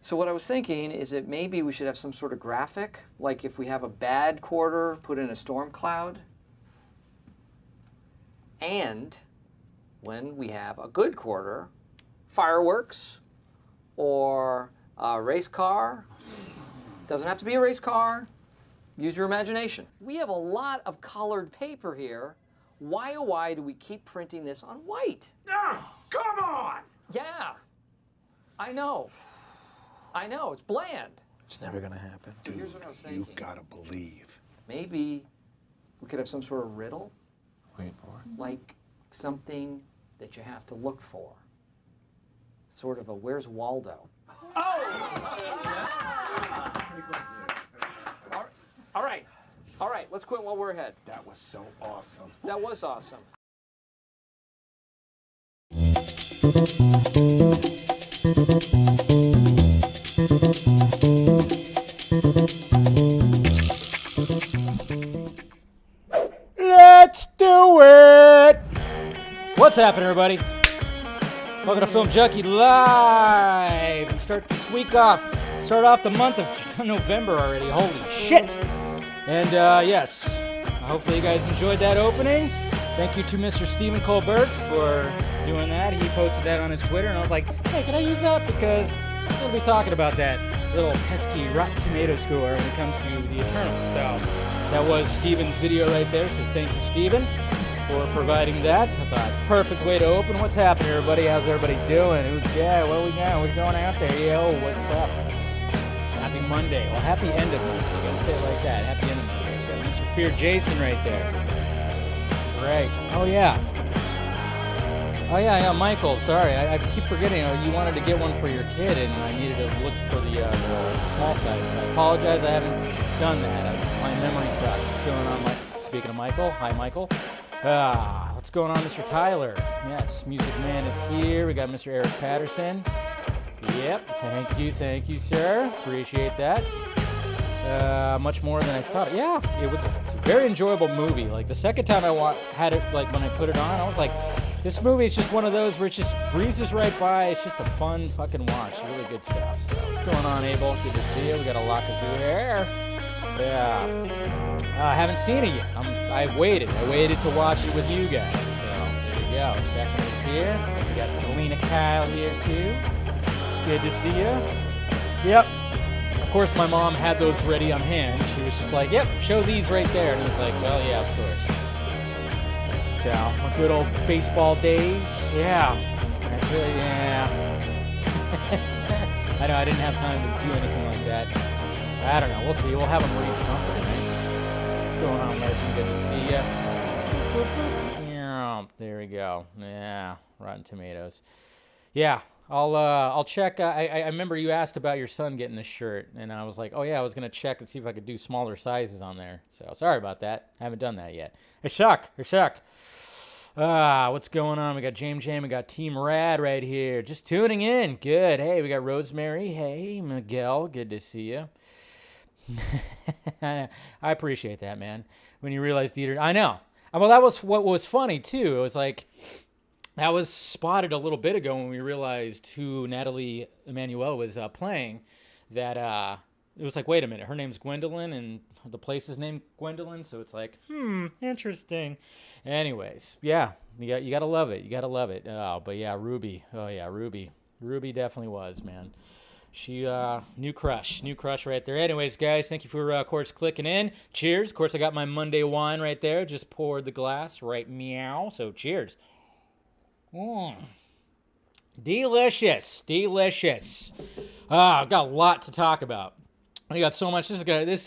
So what I was thinking is that maybe we should have some sort of graphic, like if we have a bad quarter, put in a storm cloud. And when we have a good quarter, fireworks or a race car. Doesn't have to be a race car. Use your imagination. We have a lot of colored paper here. Why, oh why, do we keep printing this on white? Oh, come on! Yeah, I know. I know, it's bland. It's never gonna happen. So here's what I was thinking. You gotta believe. Maybe we could have some sort of riddle. Wait for it. Like something that you have to look for. Sort of a Where's Waldo? All right, let's quit while we're ahead. That was so awesome. That was awesome. Let's do it! What's happening, everybody? Welcome to Film Junkee Live. And start this week off. Start off the month of November already. Holy shit! And yes, hopefully you guys enjoyed that opening. Thank you to Mr. Stephen Colbert for doing that. He posted that on his Twitter, and I was like, hey, can I use that? Because we'll be talking about that little pesky Rotten Tomato score when it comes to the Eternals. So that was Stephen's video right there, so thank you, Stephen, for providing that. I thought, perfect way to open. What's happening, everybody? How's everybody doing? What we got? We're going out there. Yo, what's up? Happy Monday. Well, happy end of Monday. You gotta say it like that. Happy end of Monday. Got Mr. Fear Jason right there. Great. Oh, yeah, Michael. Sorry, I keep forgetting. You wanted to get one for your kid, and I needed to look for the small size. I apologize. I haven't done that. My memory sucks. What's going on, Mike? Speaking of Michael, hi, Michael. What's going on, Mr. Tyler? Yes, Music Man is here. We got Mr. Eric Patterson. Yep, thank you, sir. Appreciate that. Much more than I thought. Yeah, it's a very enjoyable movie. Like the second time I had it, like when I put it on, I was like, this movie is just one of those where it just breezes right by. It's just a fun fucking watch. Really good stuff. So what's going on, Abel? Good to see you. We got a Lakazoo here. Yeah. I haven't seen it yet. I waited to watch it with you guys. So there you go. Stephanie's here. We got Selena Kyle here too. Good to see you. Yep. Of course, my mom had those ready on hand. She was just like, yep, show these right there. And I was like, well, yeah, of course. So, my good old baseball days. Yeah. I know, I didn't have time to do anything like that. I don't know. We'll see. We'll have them read something, right? What's going on, Legend? Good to see you. There we go. Yeah. Rotten Tomatoes. Yeah. I'll check. I remember you asked about your son getting a shirt, and I was like, oh yeah, I was gonna check and see if I could do smaller sizes on there. So sorry about that. I haven't done that yet. What's going on? We got James, we got Team Rad right here, just tuning in. Good. Hey, we got Rosemary. Hey, Miguel. Good to see you. I appreciate that, man. When you realize theater, I know. Well, that was what was funny too. It was like. That was spotted a little bit ago when we realized who Natalie Emmanuel was playing. That it was like, wait a minute, her name's Gwendolyn and the place is named Gwendolyn, so it's like, interesting. Anyways, yeah, you gotta love it. You gotta love it. Oh, but yeah, Ruby. Oh yeah, Ruby definitely was, man. She new crush right there. Anyways, guys, thank you for of course clicking in. Cheers. Of course, I got my Monday wine right there. Just poured the glass right meow. So cheers. Delicious. I've got a lot to talk about. We got so much. This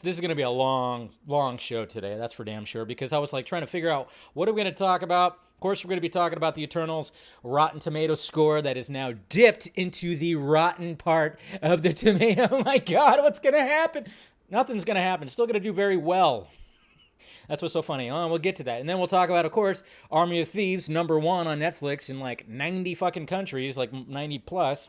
is gonna be a long show today. That's for damn sure. Because I was like trying to figure out what are we gonna talk about. Of course, we're gonna be talking about the Eternals Rotten Tomato score that is now dipped into the rotten part of the tomato. Oh my God, what's gonna happen? Nothing's gonna happen. Still gonna do very well. That's what's so funny. We'll get to that. And then we'll talk about, of course, Army of Thieves, #1 on Netflix in like 90 fucking countries, like 90 plus.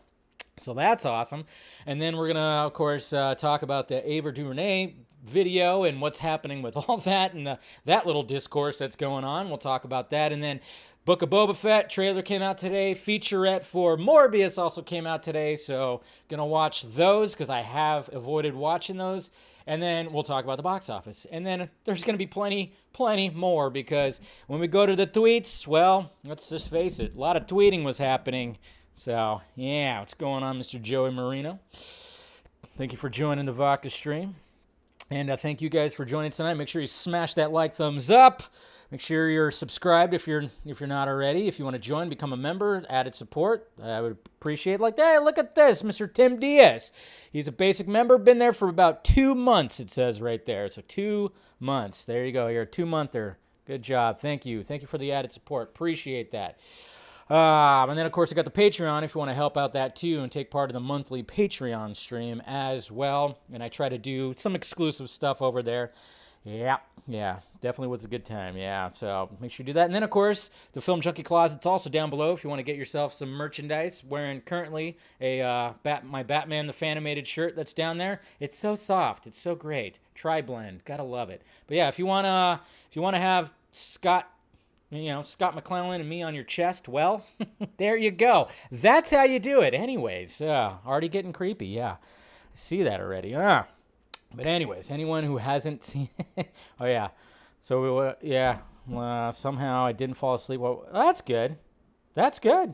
So that's awesome. And then we're going to, of course, talk about the Ava DuVernay video and what's happening with all that and that little discourse that's going on. We'll talk about that. And then Book of Boba Fett trailer came out today. Featurette for Morbius also came out today. So going to watch those because I have avoided watching those. And then we'll talk about the box office. And then there's going to be plenty more because when we go to the tweets, well, let's just face it. A lot of tweeting was happening. So, yeah, what's going on, Mr. Joey Marino? Thank you for joining the Vodka stream. And thank you guys for joining tonight. Make sure you smash that like, thumbs up. Make sure you're subscribed if you're not already. If you want to join, become a member, added support. I would appreciate like, hey, look at this, Mr. Tim Diaz. He's a basic member, been there for about 2 months, it says right there. So 2 months. There you go. You're a 2-monther. Good job. Thank you. Thank you for the added support. Appreciate that. And then, of course, I got the Patreon if you want to help out that, too, and take part of the monthly Patreon stream as well. And I try to do some exclusive stuff over there. Yeah, definitely was a good time. Yeah, so make sure you do that. And then, of course, the Film Junkie Closet's also down below if you want to get yourself some merchandise. Wearing currently my Batman the Fanimated shirt that's down there. It's so soft. It's so great. Tri-blend. Gotta love it. But yeah, if you wanna have Scott McClellan and me on your chest, well, there you go. That's how you do it. Anyways, already getting creepy. Yeah, I see that already. But anyways, anyone who hasn't seen oh, yeah. So, somehow I didn't fall asleep. Well, that's good. That's good.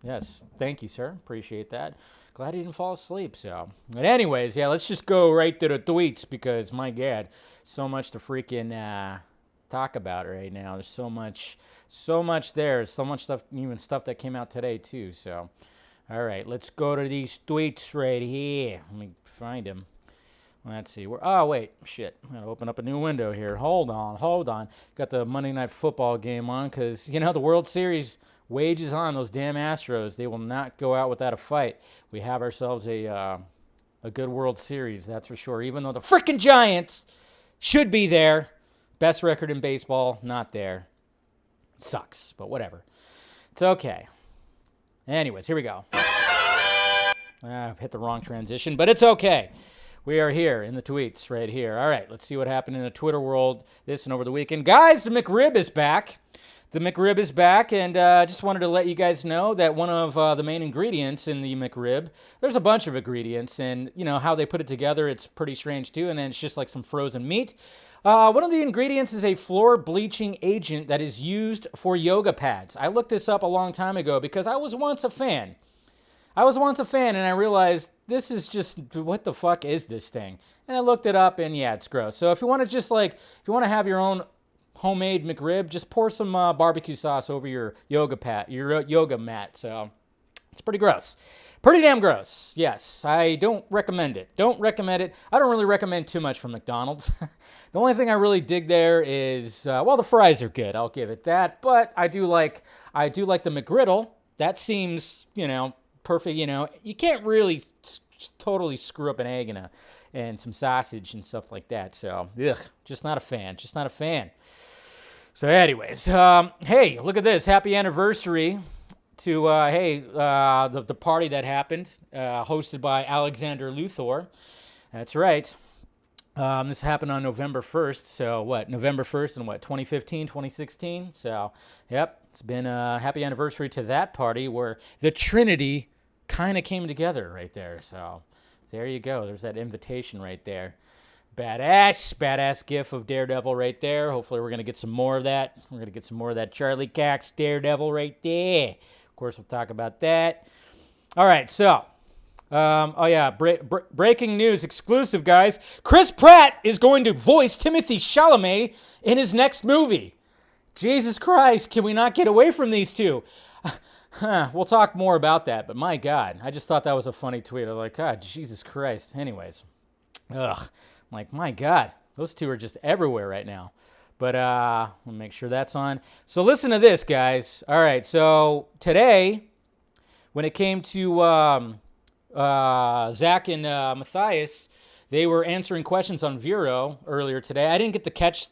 Yes, thank you, sir. Appreciate that. Glad he didn't fall asleep, so. But anyways, yeah, let's just go right to the tweets because, my God, so much to freaking talk about right now. There's so much there. So much stuff, even stuff that came out today, too, so. All right, let's go to these tweets right here. Let me find them. Let's see. Oh, wait. Shit. I gotta open up a new window here. Hold on. Got the Monday Night Football game on because, the World Series wages on. Those damn Astros, they will not go out without a fight. We have ourselves a good World Series, that's for sure. Even though the freaking Giants should be there. Best record in baseball, not there. Sucks, but whatever. It's okay. Anyways, here we go. I've hit the wrong transition, but it's okay. We are here in the tweets right here. All right, let's see what happened in the Twitter world this and over the weekend. Guys, the McRib is back. And just wanted to let you guys know that one of the main ingredients in the McRib, there's a bunch of ingredients, and how they put it together, it's pretty strange too, and then it's just like some frozen meat. One of the ingredients is a floor bleaching agent that is used for yoga pads. I looked this up a long time ago because I was once a fan. And I realized this is just, what the fuck is this thing? And I looked it up, and yeah, it's gross. So if you want to have your own homemade McRib, just pour some barbecue sauce over your yoga mat. So it's pretty gross. Pretty damn gross. Yes, I don't recommend it. I don't really recommend too much from McDonald's. The only thing I really dig there is, the fries are good. I'll give it that. But I do like the McGriddle. That seems, perfect. You can't really totally screw up an egg and some sausage and stuff like that. So, just not a fan. So anyways, hey, look at this. Happy anniversary to, the party that happened, hosted by Alexander Luthor. That's right. This happened on November 1st. So November 1st in 2015, 2016? So, yep, it's been a happy anniversary to that party where the Trinity kind of came together right there. So, there you go. There's that invitation right there. Badass gif of Daredevil right there. Hopefully we're going to get some more of that. We're going to get some more of that Charlie Cox Daredevil right there. Of course, we'll talk about that. All right, so, breaking news, exclusive, guys. Chris Pratt is going to voice Timothée Chalamet in his next movie. Jesus Christ, can we not get away from these two? We'll talk more about that, but my God, I just thought that was a funny tweet. I'm like, God, Jesus Christ. Anyways, I'm like, my God, those two are just everywhere right now. But we'll make sure that's on. So listen to this, guys. All right, so today, when it came to Zach and Matthias, they were answering questions on Vero earlier today. I didn't get to catch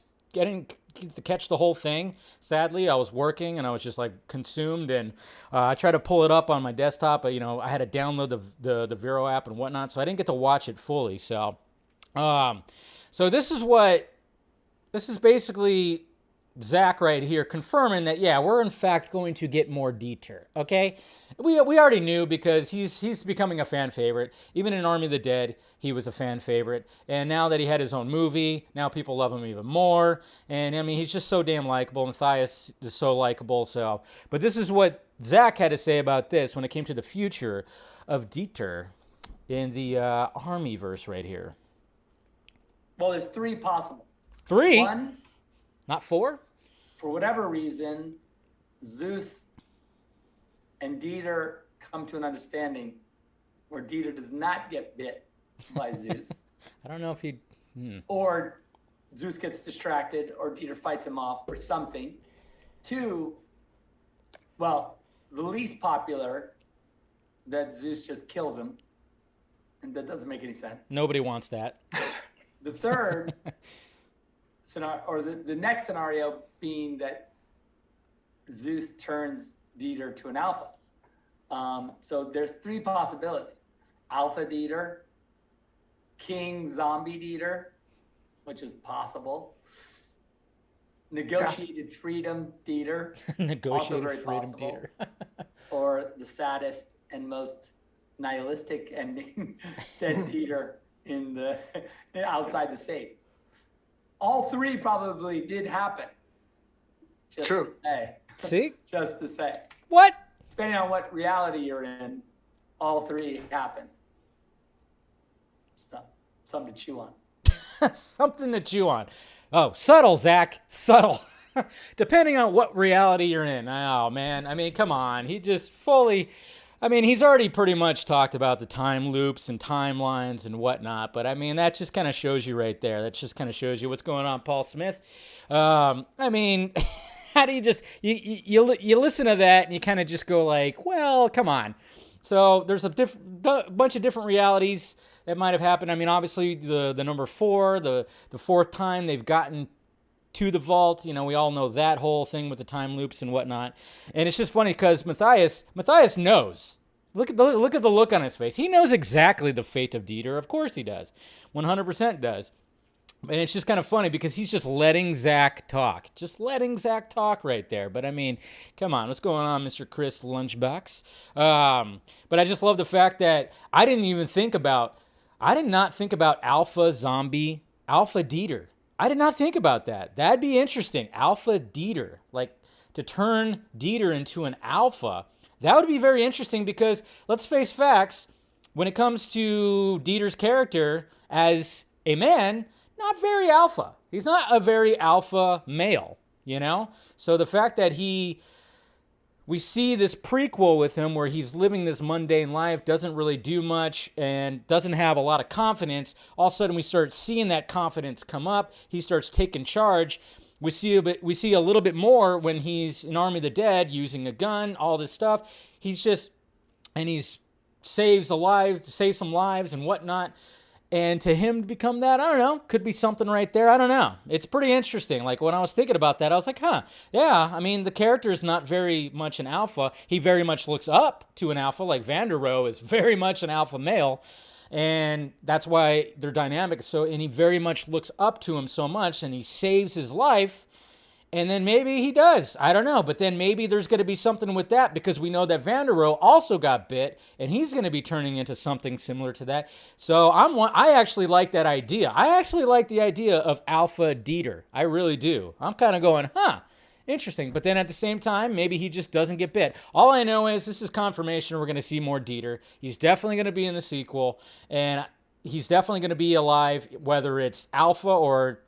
the whole thing. Sadly, I was working and I was just like consumed, and I tried to pull it up on my desktop, but I had to download the Vero app and whatnot, so I didn't get to watch it fully. So this is basically Zack right here confirming that, yeah, we're in fact going to get more Dieter, okay? We already knew because he's becoming a fan favorite. Even in Army of the Dead, he was a fan favorite. And now that he had his own movie, now people love him even more. And, I mean, he's just so damn likable. Matthias is so likable. So, but this is what Zack had to say about this when it came to the future of Dieter in the ArmyVerse right here. Well, there's 3 possible. 3? 1, Not 4? for whatever reason, Zeus and Dieter come to an understanding where Dieter does not get bit by Zeus. I don't know if he... Or Zeus gets distracted, or Dieter fights him off, or something. 2, well, the least popular, that Zeus just kills him. And that doesn't make any sense. Nobody wants that. The third scenario, or the next scenario being that Zeus turns Dieter to an alpha. So there's 3 possibilities. Alpha Dieter, King Zombie Dieter, which is possible. Negotiated Freedom Dieter, also Negotiated very freedom possible. Dieter. Or the saddest and most nihilistic ending, dead Dieter in the outside the safe. All 3 probably did happen. Just True. To say. See? Just to say. What? Depending on what reality you're in, all 3 happened. So, something to chew on. Something to chew on. Oh, subtle, Zack. Subtle. Depending on what reality you're in. Oh, man. I mean, come on. He just fully... I mean, he's already pretty much talked about the time loops and timelines and whatnot, but I mean, that just kind of shows you right there. That just kind of shows you what's going on, Paul Smith. I mean, how do you just, you listen to that and you kind of just go like, well, come on. So there's a bunch of different realities that might have happened. I mean, obviously the number 4, the 4th time they've gotten to the vault, you know, we all know that whole thing with the time loops and whatnot. And it's just funny because Matthias knows. Look at the look on his face. He knows exactly the fate of Dieter. Of course he does. 100% does. And it's just kind of funny because he's just letting Zack talk. Just letting Zack talk right there. But I mean, come on, what's going on, Mr. Chris Lunchbox? But I just love the fact that I did not think about Alpha Dieter. I did not think about that. That'd be interesting. Alpha Dieter. Like, to turn Dieter into an alpha. That would be very interesting because, let's face facts, when it comes to Dieter's character as a man, not very alpha. He's not a very alpha male, you know? So the fact that we see this prequel with him where he's living this mundane life, doesn't really do much, and doesn't have a lot of confidence. All of a sudden, we start seeing that confidence come up. He starts taking charge. We see a little bit more when he's in Army of the Dead, using a gun, all this stuff. He's saves some lives and whatnot. And to him to become that, I don't know, could be something right there. I don't know. It's pretty interesting. Like, when I was thinking about that, I was like, yeah, I mean, the character is not very much an alpha. He very much looks up to an alpha, like Vander Rohe is very much an alpha male. And that's why their dynamic is so, and he very much looks up to him so much, and he saves his life. And then maybe he does. I don't know. But then maybe there's going to be something with that because we know that Vander Rohe also got bit and he's going to be turning into something similar to that. So I actually like that idea. I actually like the idea of Alpha Dieter. I really do. I'm kind of going, interesting. But then at the same time, maybe he just doesn't get bit. All I know is this is confirmation we're going to see more Dieter. He's definitely going to be in the sequel. And he's definitely going to be alive, whether it's Alpha or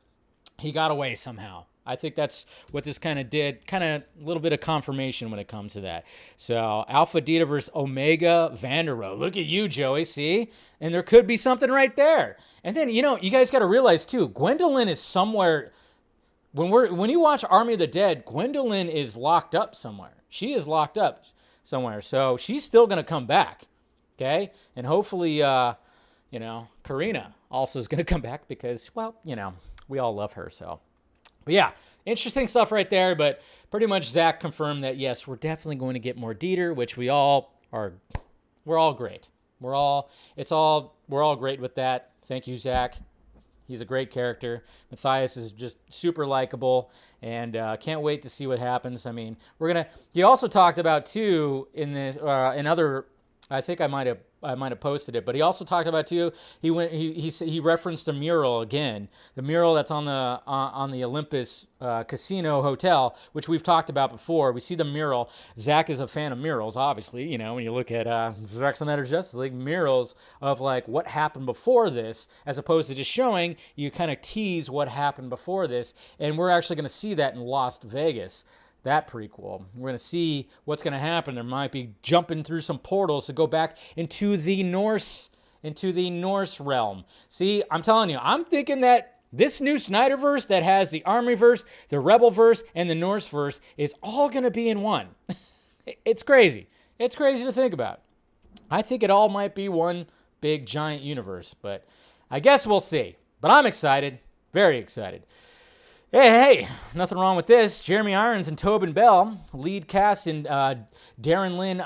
he got away somehow. I think that's what this kind of did, kind of a little bit of confirmation when it comes to that. So Alpha Dieter versus Omega Vander Rohe. Look at you, Joey, see? And there could be something right there. And then, you know, you guys got to realize, too, Gwendolyn is somewhere. When you watch Army of the Dead, Gwendolyn is locked up somewhere. She is locked up somewhere. So she's still going to come back, okay? And hopefully, Karina also is going to come back because, well, you know, we all love her, so. But yeah, interesting stuff right there. But pretty much Zack confirmed that, yes, we're definitely going to get more Dieter, which we're all great. We're all great with that. Thank you, Zack. He's a great character. Matthias is just super likable, and can't wait to see what happens. I mean, he also talked about too in this in other. I think I might have posted it, but he also talked about too. He referenced a mural again, the mural that's on the Olympus Casino Hotel, which we've talked about before. We see the mural. Zach is a fan of murals, obviously. You know, when you look at Zack Snyder's Justice League, murals of like what happened before this, as opposed to just showing you, kind of tease what happened before this, and we're actually going to see that in Las Vegas. That prequel. We're going to see what's going to happen. There might be jumping through some portals to go back into the Norse realm. See, I'm telling you, I'm thinking that this new Snyderverse that has the ArmyVerse, the Rebelverse, and the Norseverse is all going to be in one. It's crazy. It's crazy to think about. I think it all might be one big giant universe, but I guess we'll see. But I'm excited. Very excited. Hey, nothing wrong with this. Jeremy Irons and Tobin Bell, lead cast in Darren Lynn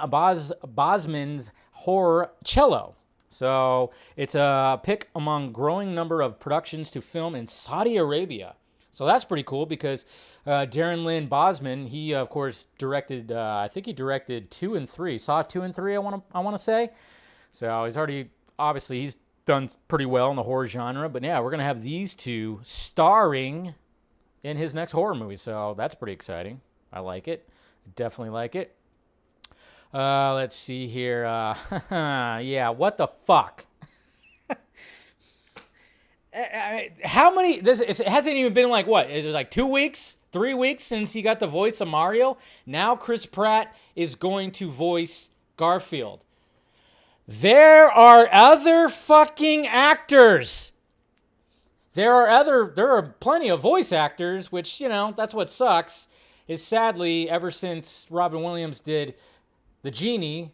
Bosman's horror Cello. So it's a pick among growing number of productions to film in Saudi Arabia. So that's pretty cool because Darren Lynn Bosman, he of course directed, I think he directed 2 and 3. Saw 2 and 3, I want to say. So he's done pretty well in the horror genre. But yeah, we're going to have these two starring in his next horror movie, so that's pretty exciting. I like it. Definitely like it. Let's see here. Yeah, what the fuck? How many? It hasn't even been like, what? Is it like 2 weeks? 3 weeks since he got the voice of Mario? Now Chris Pratt is going to voice Garfield. There are other fucking actors. There are plenty of voice actors, which, you know, that's what sucks, is sadly, ever since Robin Williams did the Genie,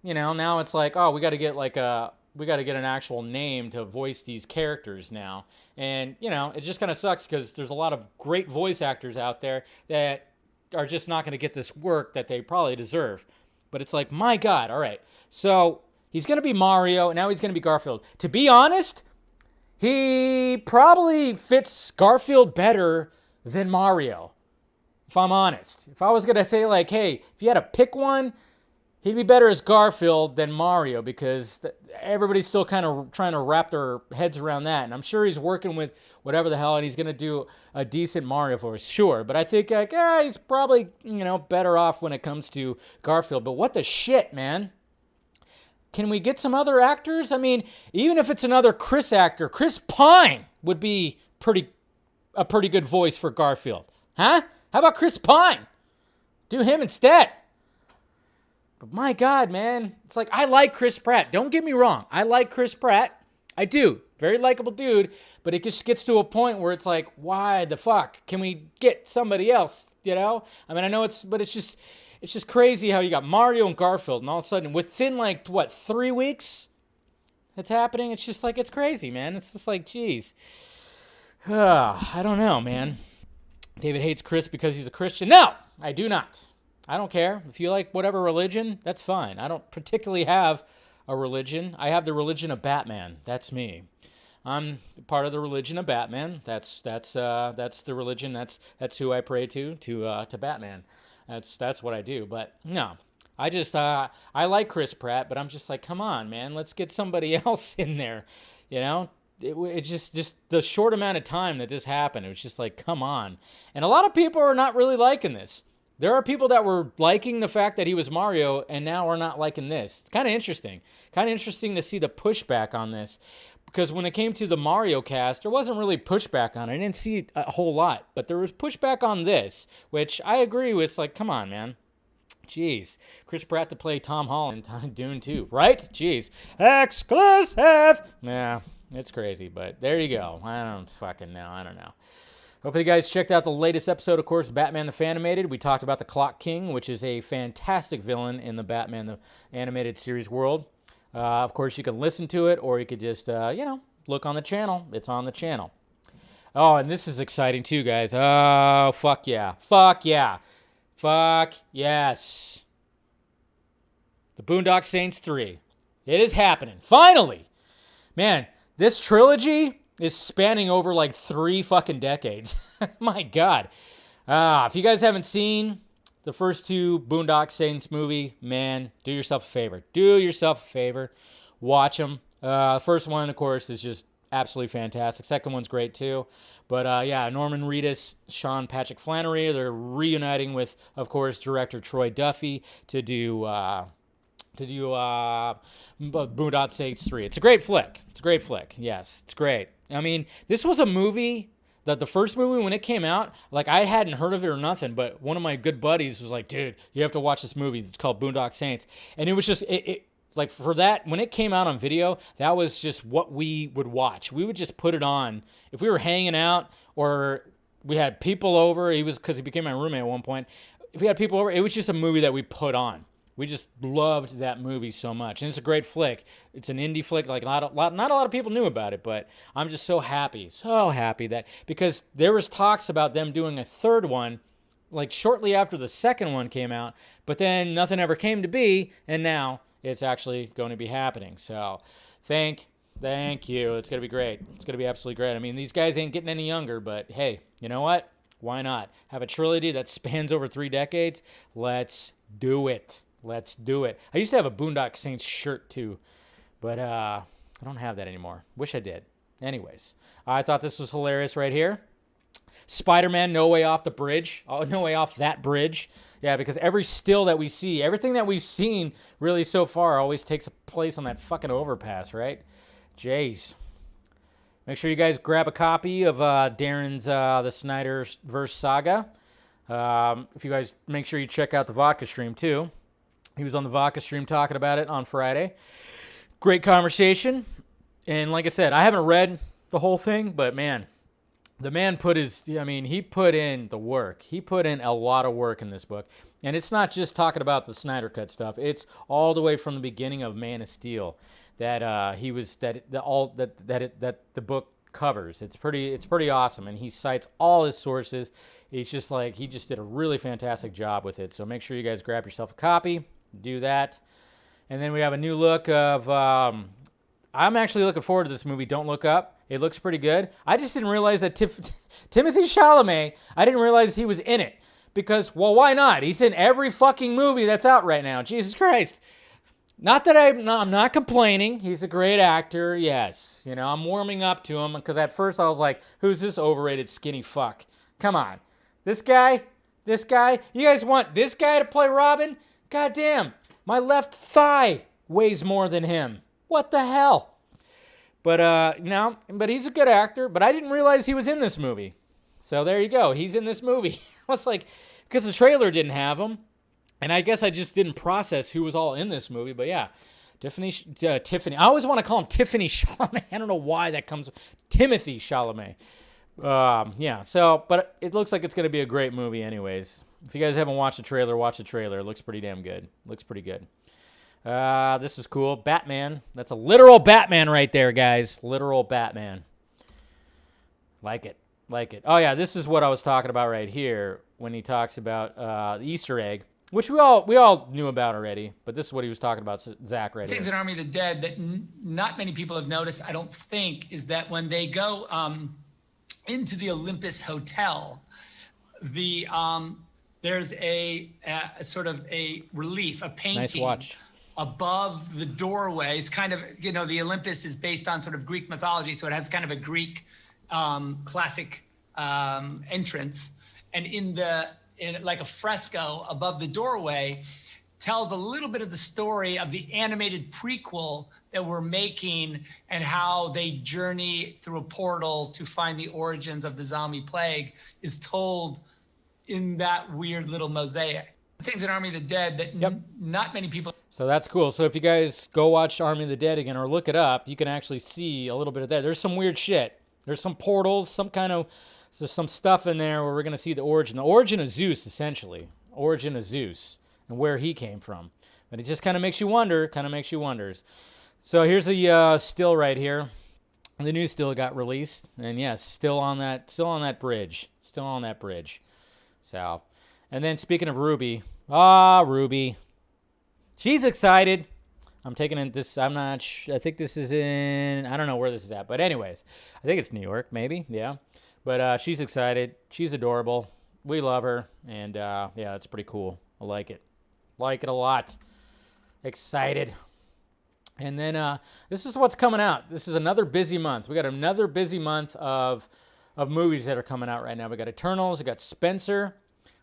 you know, now it's like, oh, we got to get an actual name to voice these characters now. And, you know, it just kind of sucks because there's a lot of great voice actors out there that are just not going to get this work that they probably deserve. But it's like, my God, all right. So he's going to be Mario, and now he's going to be Garfield. To be honest, he probably fits Garfield better than Mario, if I'm honest. If I was going to say, like, hey, if you had to pick one, he'd be better as Garfield than Mario because everybody's still kind of trying to wrap their heads around that. And I'm sure he's working with whatever the hell, and he's going to do a decent Mario for us, sure. But I think, like, he's probably, you know, better off when it comes to Garfield. But what the shit, man? Can we get some other actors? I mean, even if it's another Chris actor, Chris Pine would be a pretty good voice for Garfield. Huh? How about Chris Pine? Do him instead. But my God, man. It's like, I like Chris Pratt. Don't get me wrong. I like Chris Pratt. I do. Very likable dude. But it just gets to a point where it's like, why the fuck? Can we get somebody else? You know? I mean, I know it's just crazy how you got Mario and Garfield, and all of a sudden, within like, 3 weeks, it's happening. It's just like, it's crazy, man. It's just like, geez. I don't know, man. David hates Chris because he's a Christian. No, I do not. I don't care. If you like whatever religion, that's fine. I don't particularly have a religion. I have the religion of Batman. That's me. I'm part of the religion of Batman. That's the religion. That's who I pray to Batman. That's what I do. But no, I just I like Chris Pratt, but I'm just like, come on, man, let's get somebody else in there. You know, it just the short amount of time that this happened, it was just like, come on. And a lot of people are not really liking this. There are people that were liking the fact that he was Mario, and now are not liking this. It's kind of interesting. Kind of interesting to see the pushback on this. Because when it came to the Mario cast, there wasn't really pushback on it. I didn't see a whole lot. But there was pushback on this, which I agree with. It's like, come on, man. Jeez. Chris Pratt to play Tom Holland in Dune 2, right? Jeez. Exclusive! Yeah, it's crazy. But there you go. I don't fucking know. I don't know. Hopefully you guys checked out the latest episode, of course, Batman the Fanimated. We talked about the Clock King, which is a fantastic villain in the Batman the Animated Series world. Of course, you can listen to it, or you could just, look on the channel. It's on the channel. Oh, and this is exciting too, guys. Oh, fuck yeah. Fuck yeah. Fuck yes. The Boondock Saints 3. It is happening. Finally. Man, this trilogy, is spanning over like 3 fucking decades. My God. If you guys haven't seen the first 2 Boondock Saints movie, man, do yourself a favor. Do yourself a favor. Watch them. First one, of course, is just absolutely fantastic. Second one's great too. But yeah, Norman Reedus, Sean Patrick Flannery, they're reuniting with, of course, director Troy Duffy to do Boondock Saints 3. It's a great flick. It's a great flick. Yes, it's great. I mean, this was a movie that the first movie when it came out, like I hadn't heard of it or nothing, but one of my good buddies was like, dude, you have to watch this movie. It's called Boondock Saints. And it was just, like for that, when it came out on video, that was just what we would watch. We would just put it on. If we were hanging out or we had people over, because he became my roommate at one point. If we had people over, it was just a movie that we put on. We just loved that movie so much. And it's a great flick. It's an indie flick. Like not a lot of people knew about it, but I'm just so happy that, because there was talks about them doing a third one like shortly after the second one came out, but then nothing ever came to be, and now it's actually going to be happening. So thank you. It's going to be great. It's going to be absolutely great. I mean, these guys ain't getting any younger, but hey, you know what? Why not? Have a trilogy that spans over 3 decades? Let's do it. Let's do it. I used to have a Boondock Saints shirt too, but I don't have that anymore. Wish I did. Anyways, I thought this was hilarious right here. Spider-Man, no way off the bridge. Oh, no way off that bridge. Yeah, because every still that we see, everything that we've seen really so far always takes place on that fucking overpass, right? Jeez. Make sure you guys grab a copy of Darren's the SNYDER'S saga. If you guys make sure you check out the Vodka stream too. He was on the Vodka stream talking about it on Friday. Great conversation. And like I said, I haven't read the whole thing, but man, the man he put in the work. He put in a lot of work in this book. And it's not just talking about the Snyder Cut stuff. It's all the way from the beginning of Man of Steel that the book covers. It's pretty awesome, and he cites all his sources. He just did a really fantastic job with it. So make sure you guys grab yourself a copy. Do that. And then we have a new look of I'm actually looking forward to this movie, Don't Look Up. It looks pretty good. I just didn't realize that Timothy Chalamet, I didn't realize he was in it. Because, well, why not? He's in every fucking movie that's out right now. Jesus Christ. Not that I'm not complaining. He's a great actor, yes. You know, I'm warming up to him because at first I was like, who's this overrated skinny fuck? Come on. This guy? You guys want this guy to play Robin? God damn. My left thigh weighs more than him. What the hell? But but he's a good actor, but I didn't realize he was in this movie. So there you go. He's in this movie. I was like, because the trailer didn't have him. And I guess I just didn't process who was all in this movie. But yeah, Tiffany. I always want to call him Tiffany Chalamet. I don't know why that comes. Timothy Chalamet. Yeah, so, but it looks like it's going to be a great movie anyways. If you guys haven't watched the trailer, watch the trailer. It looks pretty damn good. Looks pretty good. This is cool. Batman. That's a literal Batman right there, guys. Literal Batman. Like it. Oh, yeah, this is what I was talking about right here when he talks about the Easter egg, which we all knew about already, but this is what he was talking about, Zach, right here. Things in Army of the Dead that not many people have noticed, I don't think, is that when they go into the Olympus Hotel, there's a sort of a relief, a painting. Nice watch. Above the doorway. It's kind of, the Olympus is based on sort of Greek mythology, so it has kind of a Greek classic entrance. And in like a fresco above the doorway tells a little bit of the story of the animated prequel that we're making and how they journey through a portal to find the origins of the zombie plague is told in that weird little mosaic. Things in Army of the Dead that not many people. So that's cool. So if you guys go watch Army of the Dead again or look it up, you can actually see a little bit of that. There's some weird shit. There's some portals, there's some stuff in there where we're going to see the origin of Zeus, essentially. Origin of Zeus and where he came from. But it just kind of makes you wonder, So here's the still right here. The new still got released. And yes, still on that bridge. So, and then speaking of Ruby. Ruby. She's excited. I'm taking it this. I'm not. I think this is in. I don't know where this is at, but anyways, I think it's New York, maybe. Yeah, but she's excited. She's adorable. We love her, and yeah, it's pretty cool. I like it. Like it a lot. Excited. And then this is what's coming out. This is another busy month. We got another busy month of movies that are coming out right now. We got Eternals. We got Spencer,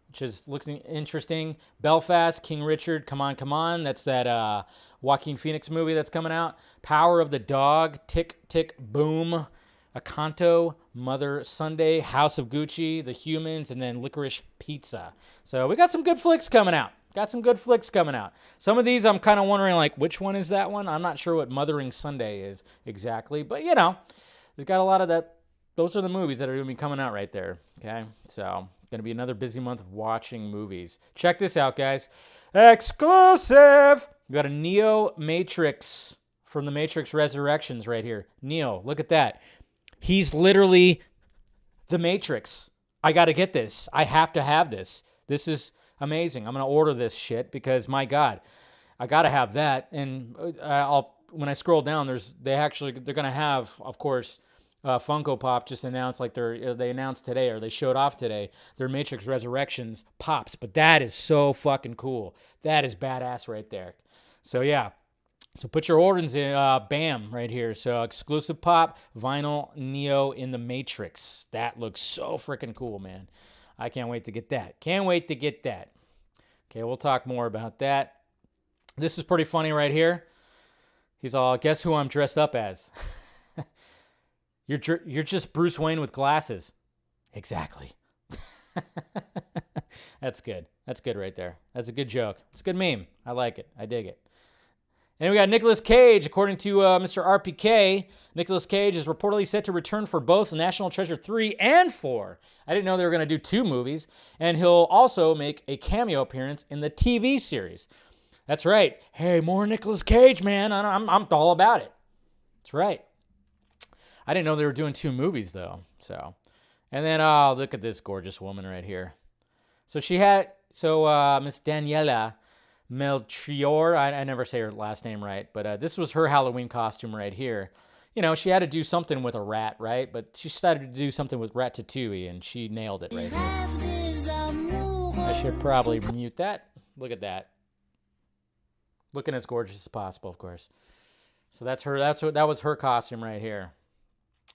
which is looking interesting. Belfast, King Richard, Come On, Come On. That's that Joaquin Phoenix movie that's coming out. Power of the Dog, Tick, Tick, Boom. Akanto, Mother Sunday, House of Gucci, The Humans, and then Licorice Pizza. So we got some good flicks coming out. Some of these I'm kind of wondering, like, which one is that one? I'm not sure what Mothering Sunday is exactly. But, you know, they've got a lot of that. Those are the movies that are going to be coming out right there. Okay? So, going to be another busy month of watching movies. Check this out, guys. Exclusive! We got a Neo Matrix from the Matrix Resurrections right here. Neo, look at that. He's literally the Matrix. I got to get this. I have to have this. This is amazing. I'm going to order this shit because, my God, I got to have that. And when I scroll down, they're going to have, of course, Funko Pop just announced, like they announced today, or they showed off today, their Matrix Resurrections pops. But that is so fucking cool. That is badass right there. So, yeah. So put your orders in, bam, right here. So exclusive pop, vinyl, Neo in the Matrix. That looks so freaking cool, man. I can't wait to get that. Okay, we'll talk more about that. This is pretty funny right here. He's all, guess who I'm dressed up as? You're just Bruce Wayne with glasses. Exactly. That's good. That's good right there. That's a good joke. It's a good meme. I like it. I dig it. And we got Nicolas Cage. According to Mr. RPK, Nicolas Cage is reportedly set to return for both National Treasure 3 and 4. I didn't know they were going to do 2 movies. And he'll also make a cameo appearance in the TV series. That's right. Hey, more Nicolas Cage, man. I'm all about it. That's right. I didn't know they were doing 2 movies, though. So, and then, look at this gorgeous woman right here. So Miss Daniela Melchior, I never say her last name right, but this was her Halloween costume right here. You know, she had to do something with a rat, right? But she decided to do something with Ratatouille, and she nailed it right here. I should probably mute that. Look at that. Looking as gorgeous as possible, of course. So that's her. That was her costume right here.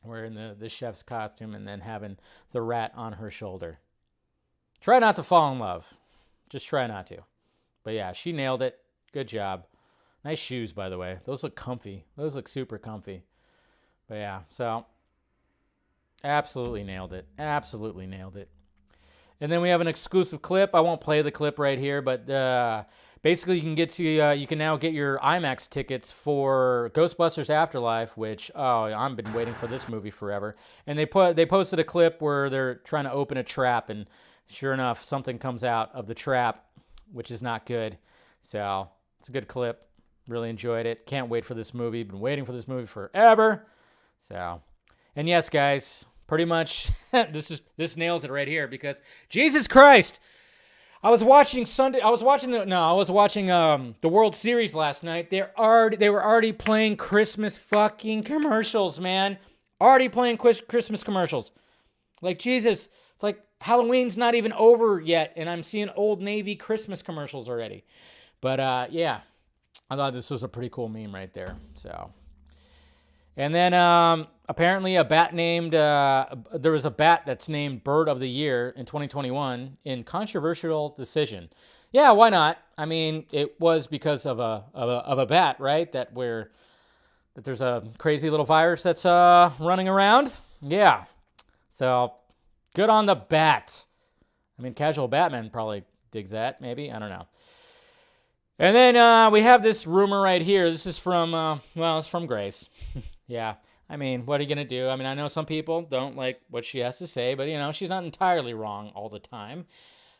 Wearing the chef's costume and then having the rat on her shoulder. Try not to fall in love. Just try not to. But yeah, she nailed it. Good job. Nice shoes, by the way. Those look comfy. Those look super comfy. But yeah, so absolutely nailed it. Absolutely nailed it. And then we have an exclusive clip. I won't play the clip right here, but basically you can now get your IMAX tickets for Ghostbusters Afterlife, which I've been waiting for this movie forever. And they posted a clip where they're trying to open a trap, and sure enough, something comes out of the trap, which is not good. So it's a good clip. Really enjoyed it. Can't wait for this movie. Been waiting for this movie forever. So, and yes, guys, pretty much this nails it right here, because Jesus Christ, I was watching the World Series last night. They were already playing Christmas fucking commercials, man. Already playing Christmas commercials. Like, Jesus, it's like Halloween's not even over yet, and I'm seeing Old Navy Christmas commercials already. But yeah, I thought this was a pretty cool meme right there. So, and then apparently there was a bat that's named Bird of the Year in 2021 in controversial decision. Yeah, why not? I mean, it was because of a bat, right? That there's a crazy little virus that's running around. Yeah, so good on the bat. I mean, casual Batman probably digs that, maybe. I don't know. And then we have this rumor right here. This is from, it's from Grace. Yeah. I mean, what are you going to do? I mean, I know some people don't like what she has to say, but, she's not entirely wrong all the time.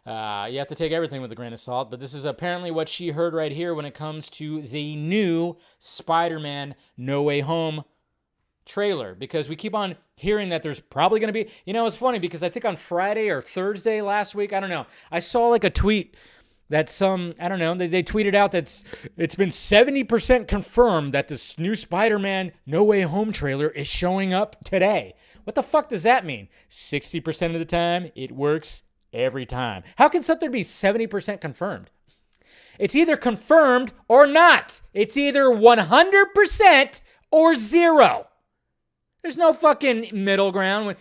You have to take everything with a grain of salt, but this is apparently what she heard right here when it comes to the new Spider-Man No Way Home trailer, because we keep on hearing that there's probably going to be, it's funny because I think on Friday or Thursday last week, I don't know, I saw like a tweet that I don't know, they tweeted out that it's been 70% confirmed that this new Spider-Man No Way Home trailer is showing up today. What the fuck does that mean? 60% of the time, it works every time. How can something be 70% confirmed? It's either confirmed or not. It's either 100% or 0. There's no fucking middle ground.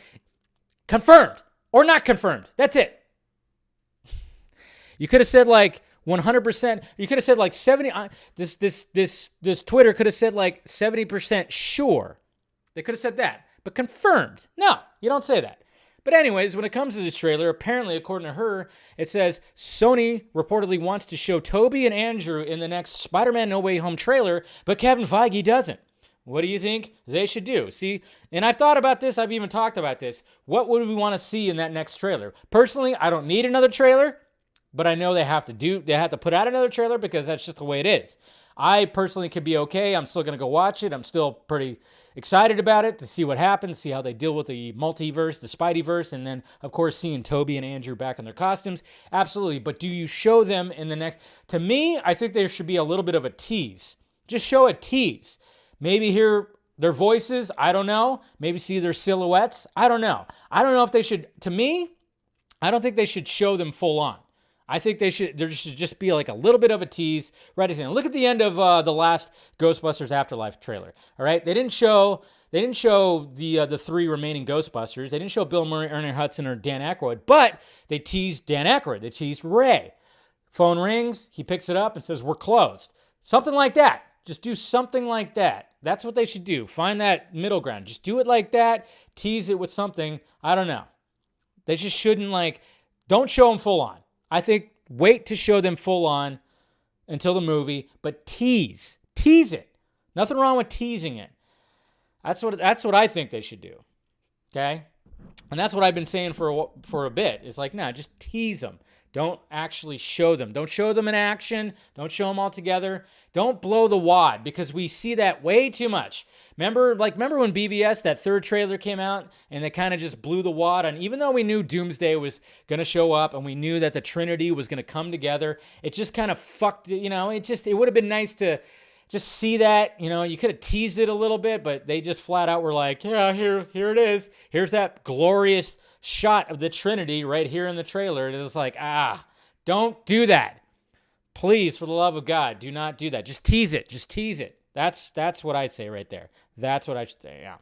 Confirmed or not confirmed. That's it. You could have said like 100%. You could have said like 70. This Twitter could have said like 70% sure. They could have said that. But confirmed. No, you don't say that. But anyways, when it comes to this trailer, apparently, according to her, it says Sony reportedly wants to show Tobey and Andrew in the next Spider-Man No Way Home trailer, but Kevin Feige doesn't. What do you think they should do? See, and I've thought about this. I've even talked about this. What would we want to see in that next trailer? Personally, I don't need another trailer, but I know they have to put out another trailer because that's just the way it is. I personally could be okay. I'm still going to go watch it. I'm still pretty excited about it to see what happens, see how they deal with the multiverse, the Spideyverse, and then, of course, seeing Tobey and Andrew back in their costumes. Absolutely. But do you show them in the next? To me, I think there should be a little bit of a tease. Just show a tease. Maybe hear their voices. I don't know. Maybe see their silhouettes. I don't know. I don't know if they should. To me, I don't think they should show them full on. I think there should just be like a little bit of a tease right at the end. Look at the end of the last Ghostbusters Afterlife trailer. All right, they didn't show the three remaining Ghostbusters. They didn't show Bill Murray, Ernie Hudson, or Dan Aykroyd, but they teased Dan Aykroyd. They teased Ray. Phone rings. He picks it up and says, "We're closed." Something like that. Just do something like that. That's what they should do. Find that middle ground. Just do it like that. Tease it with something. I don't know. They just shouldn't don't show them full on. I think wait to show them full on until the movie, but tease it. Nothing wrong with teasing it. That's what I think they should do. Okay, and that's what I've been saying for a bit. It's like, no, just tease them. Don't actually show them. Don't show them in action. Don't show them all together. Don't blow the wad because we see that way too much. Remember when BBS, that third trailer came out and they kind of just blew the wad on, even though we knew Doomsday was going to show up and we knew that the Trinity was going to come together, it just kind of fucked, it would have been nice to just see that, you could have teased it a little bit, but they just flat out were like, yeah, here it is. Here's that glorious shot of the Trinity right here in the trailer. It was like, don't do that. Please, for the love of God, do not do that. Just tease it. Just tease it. That's what I'd say right there. That's what I should say, yeah.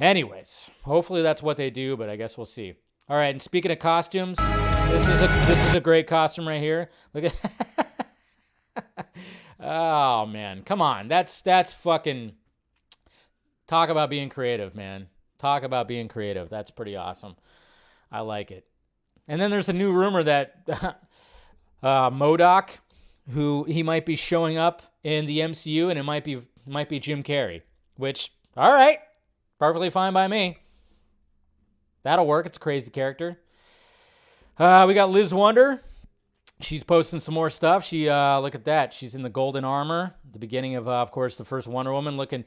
Anyways, hopefully that's what they do, but I guess we'll see. All right, and speaking of costumes, this is a great costume right here. Look at oh, man. Come on. That's fucking... Talk about being creative, man. Talk about being creative. That's pretty awesome. I like it. And then there's a new rumor that MODOK, who he might be showing up in the MCU, and it might be Jim Carrey, which, all right, perfectly fine by me. That'll work. It's a crazy character. We got Liz Wonder. She's posting some more stuff. She look at that. She's in the golden armor. The beginning of course, the first Wonder Woman. Looking,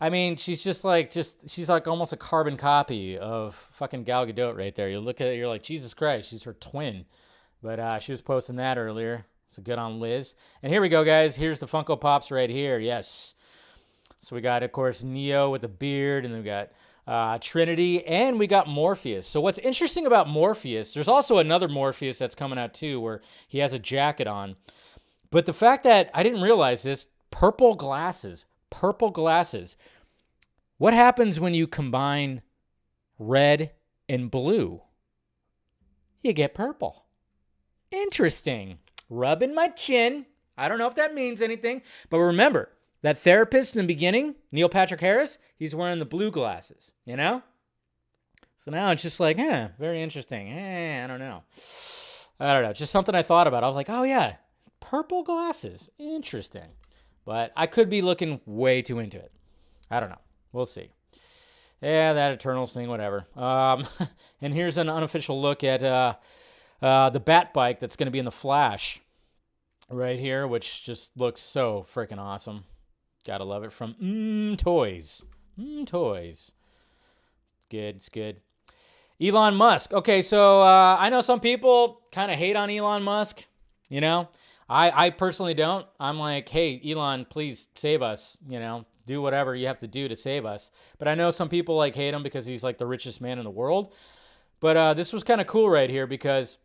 I mean, she's like almost a carbon copy of fucking Gal Gadot right there. You look at it, you're like, Jesus Christ, she's her twin. But she was posting that earlier. So good on Liz. And here we go, guys. Here's the Funko Pops right here. Yes. So we got, of course, Neo with the beard, and then we got Trinity, and we got Morpheus. So what's interesting about Morpheus, there's also another Morpheus that's coming out too, where he has a jacket on. But the fact that I didn't realize this, purple glasses. What happens when you combine red and blue? You get purple. Interesting. Rubbing my chin. I don't know if that means anything, but remember, that therapist in the beginning, Neil Patrick Harris, he's wearing the blue glasses, So now it's just like, very interesting. I don't know. Just something I thought about. I was like, oh yeah, purple glasses. Interesting. But I could be looking way too into it. I don't know. We'll see. Yeah, that Eternals thing, whatever. And here's an unofficial look at the Bat bike that's going to be in the Flash right here, which just looks so freaking awesome. Gotta love it, from Toys. Toys. It's good. Elon Musk. Okay, so I know some people kind of hate on Elon Musk. You know, I personally don't. I'm like, hey, Elon, please save us. You know, do whatever you have to do to save us. But I know some people like hate him because he's like the richest man in the world. But this was kind of cool right here because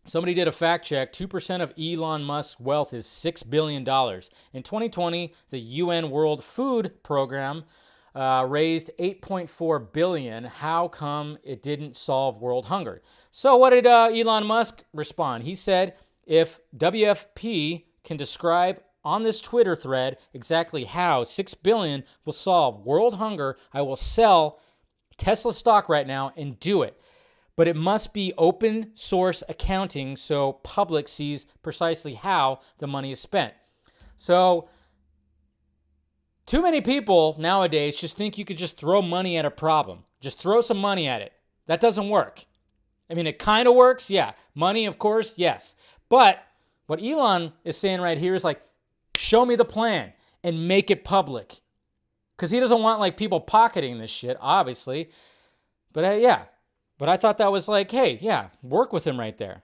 somebody did a fact check. 2% of Elon Musk's wealth is $6 billion. In 2020, the UN World Food Program raised $8.4 billion. How come it didn't solve world hunger? So what did Elon Musk respond? He said, if WFP can describe on this Twitter thread exactly how $6 billion will solve world hunger, I will sell Tesla stock right now and do it. But it must be open source accounting so public sees precisely how the money is spent. So too many people nowadays just think you could just throw money at a problem. Just throw some money at it. That doesn't work. I mean, it kind of works, yeah. Money, of course, yes. But what Elon is saying right here is like, show me the plan and make it public. Because he doesn't want like people pocketing this shit, obviously. But yeah. But I thought that was like, hey, yeah, work with him right there.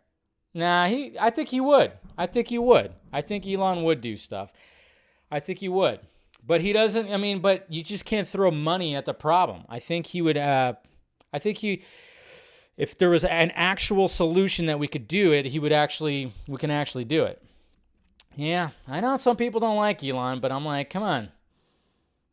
Nah, I think he would. I think Elon would do stuff. I think he would. But he doesn't, I mean, but you just can't throw money at the problem. I think he would, if there was an actual solution that we could do it, we can actually do it. Yeah, I know some people don't like Elon, but I'm like, come on.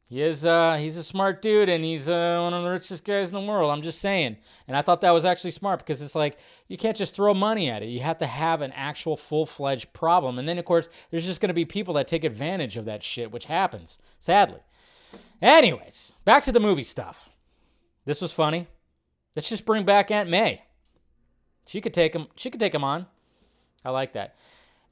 He's a smart dude, and he's one of the richest guys in the world. I'm just saying. And I thought that was actually smart because it's like, you can't just throw money at it. You have to have an actual full-fledged problem. And then, of course, there's just going to be people that take advantage of that shit, which happens, sadly. Anyways, back to the movie stuff. This was funny. Let's just bring back Aunt May. She could take him on. I like that.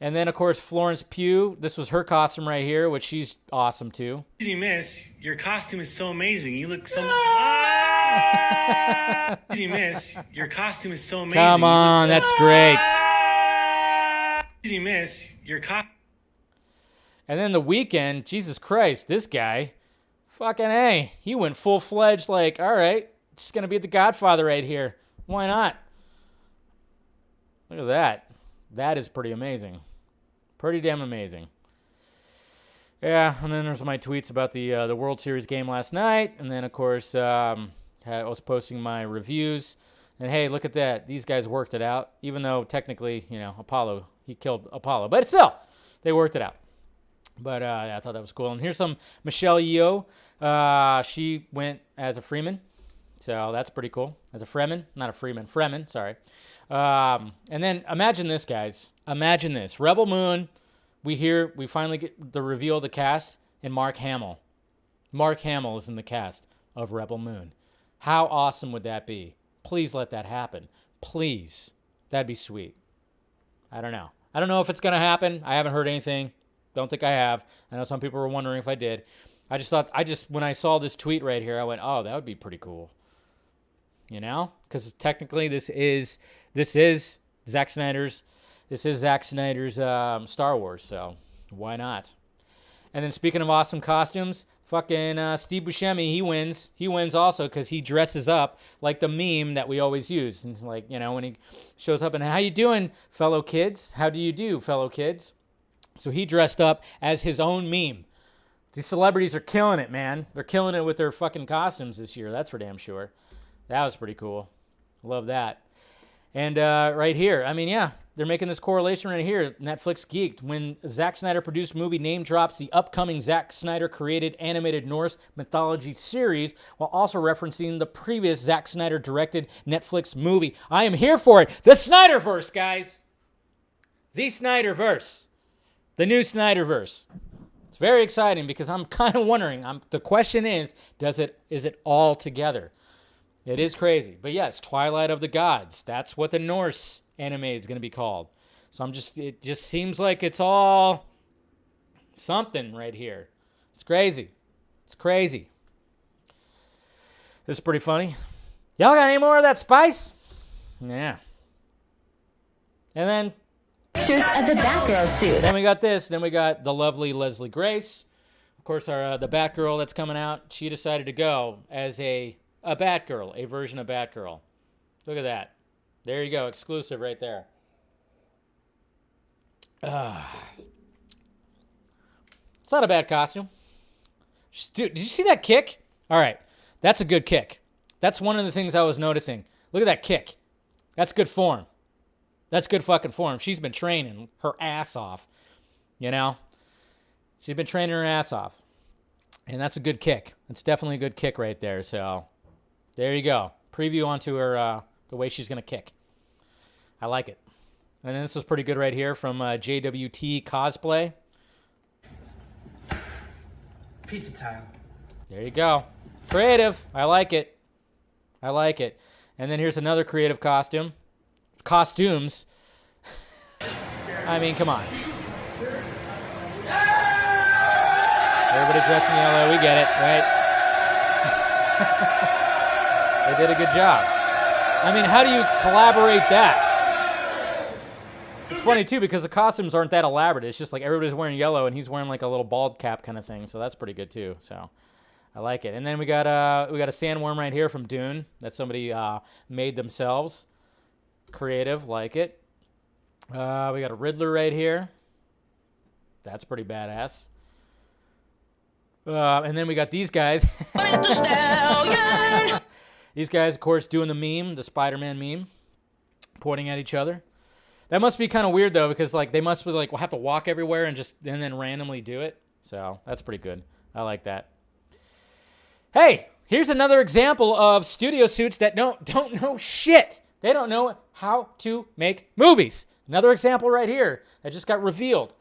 And then, of course, Florence Pugh. This was her costume right here, which she's awesome, too. Did you miss? Your costume is so amazing. You look so... Did you miss? Your costume is so amazing. Come on, that's great. Did you miss? Your costume... And then The Weeknd, Jesus Christ, this guy, fucking A. He went full-fledged like, all right, just going to be the Godfather right here. Why not? Look at that. That is pretty amazing. Pretty damn amazing. Yeah, and then there's my tweets about the World Series game last night. And then, of course, I was posting my reviews. And, hey, look at that. These guys worked it out. Even though, technically, Apollo, he killed Apollo. But still, they worked it out. But yeah, I thought that was cool. And here's some Michelle Yeoh. She went as a Freeman. So that's pretty cool. As a Fremen. Not a Freeman. Fremen, sorry. And then imagine this, guys. Imagine this. Rebel Moon, we finally get the reveal of the cast, and Mark Hamill. Mark Hamill is in the cast of Rebel Moon. How awesome would that be? Please let that happen. Please. That'd be sweet. I don't know. I don't know if it's going to happen. I haven't heard anything. Don't think I have. I know some people were wondering if I did. I just thought, when I saw this tweet right here, I went, oh, that would be pretty cool. Because technically this is Zack Snyder's. This is Zack Snyder's Star Wars, so why not? And then speaking of awesome costumes, fucking Steve Buscemi, he wins. He wins also because he dresses up like the meme that we always use. And like, when he shows up and, how you doing, fellow kids? How do you do, fellow kids? So he dressed up as his own meme. These celebrities are killing it, man. They're killing it with their fucking costumes this year. That's for damn sure. That was pretty cool. Love that. And right here, I mean, yeah, they're making this correlation right here. Netflix geeked. When Zack Snyder produced movie name drops the upcoming Zack Snyder created animated Norse mythology series while also referencing the previous Zack Snyder directed Netflix movie. I am here for it. The SNYDER'S, guys. The SNYDER'S. The new SNYDER'S. It's very exciting because I'm kind of wondering, the question is it all together? It is crazy. But yes, Twilight of the Gods. That's what the Norse anime is going to be called. So it just seems like it's all something right here. It's crazy. It's crazy. This is pretty funny. Y'all got any more of that spice? Yeah. And then Pictures of the Batgirl suit. Then we got this. Then we got the lovely Leslie Grace. Of course, the Batgirl that's coming out. She decided to go as a Batgirl, a version of Batgirl. Look at that. There you go. Exclusive right there. It's not a bad costume. Dude, did you see that kick? All right, that's a good kick. That's one of the things I was noticing. Look at that kick. That's good form. That's good fucking form. She's been training her ass off, you know? She's been training her ass off. And that's a good kick. That's definitely a good kick right there. So there you go. Preview onto her, the way she's going to kick. I like it. And then this was pretty good right here from JWT Cosplay. Pizza time. There you go. Creative. I like it. I like it. And then here's another creative costume. Costumes. I mean, come on. Everybody dressed in yellow. We get it, right? They did a good job. I mean, how do you collaborate that? It's funny, too, because the costumes aren't that elaborate. It's just like everybody's wearing yellow, and he's wearing like a little bald cap kind of thing. So that's pretty good, too. So I like it. And then we got a sandworm right here from Dune that somebody made themselves. Creative, like it. We got a Riddler right here. That's pretty badass. And then we got these guys. These guys, of course, doing the meme, the Spider-Man meme, pointing at each other. That must be kind of weird though, because like they must be like we'll have to walk everywhere and then randomly do it. So that's pretty good. I like that. Hey, here's another example of studio suits that don't know shit. They don't know how to make movies. Another example right here that just got revealed.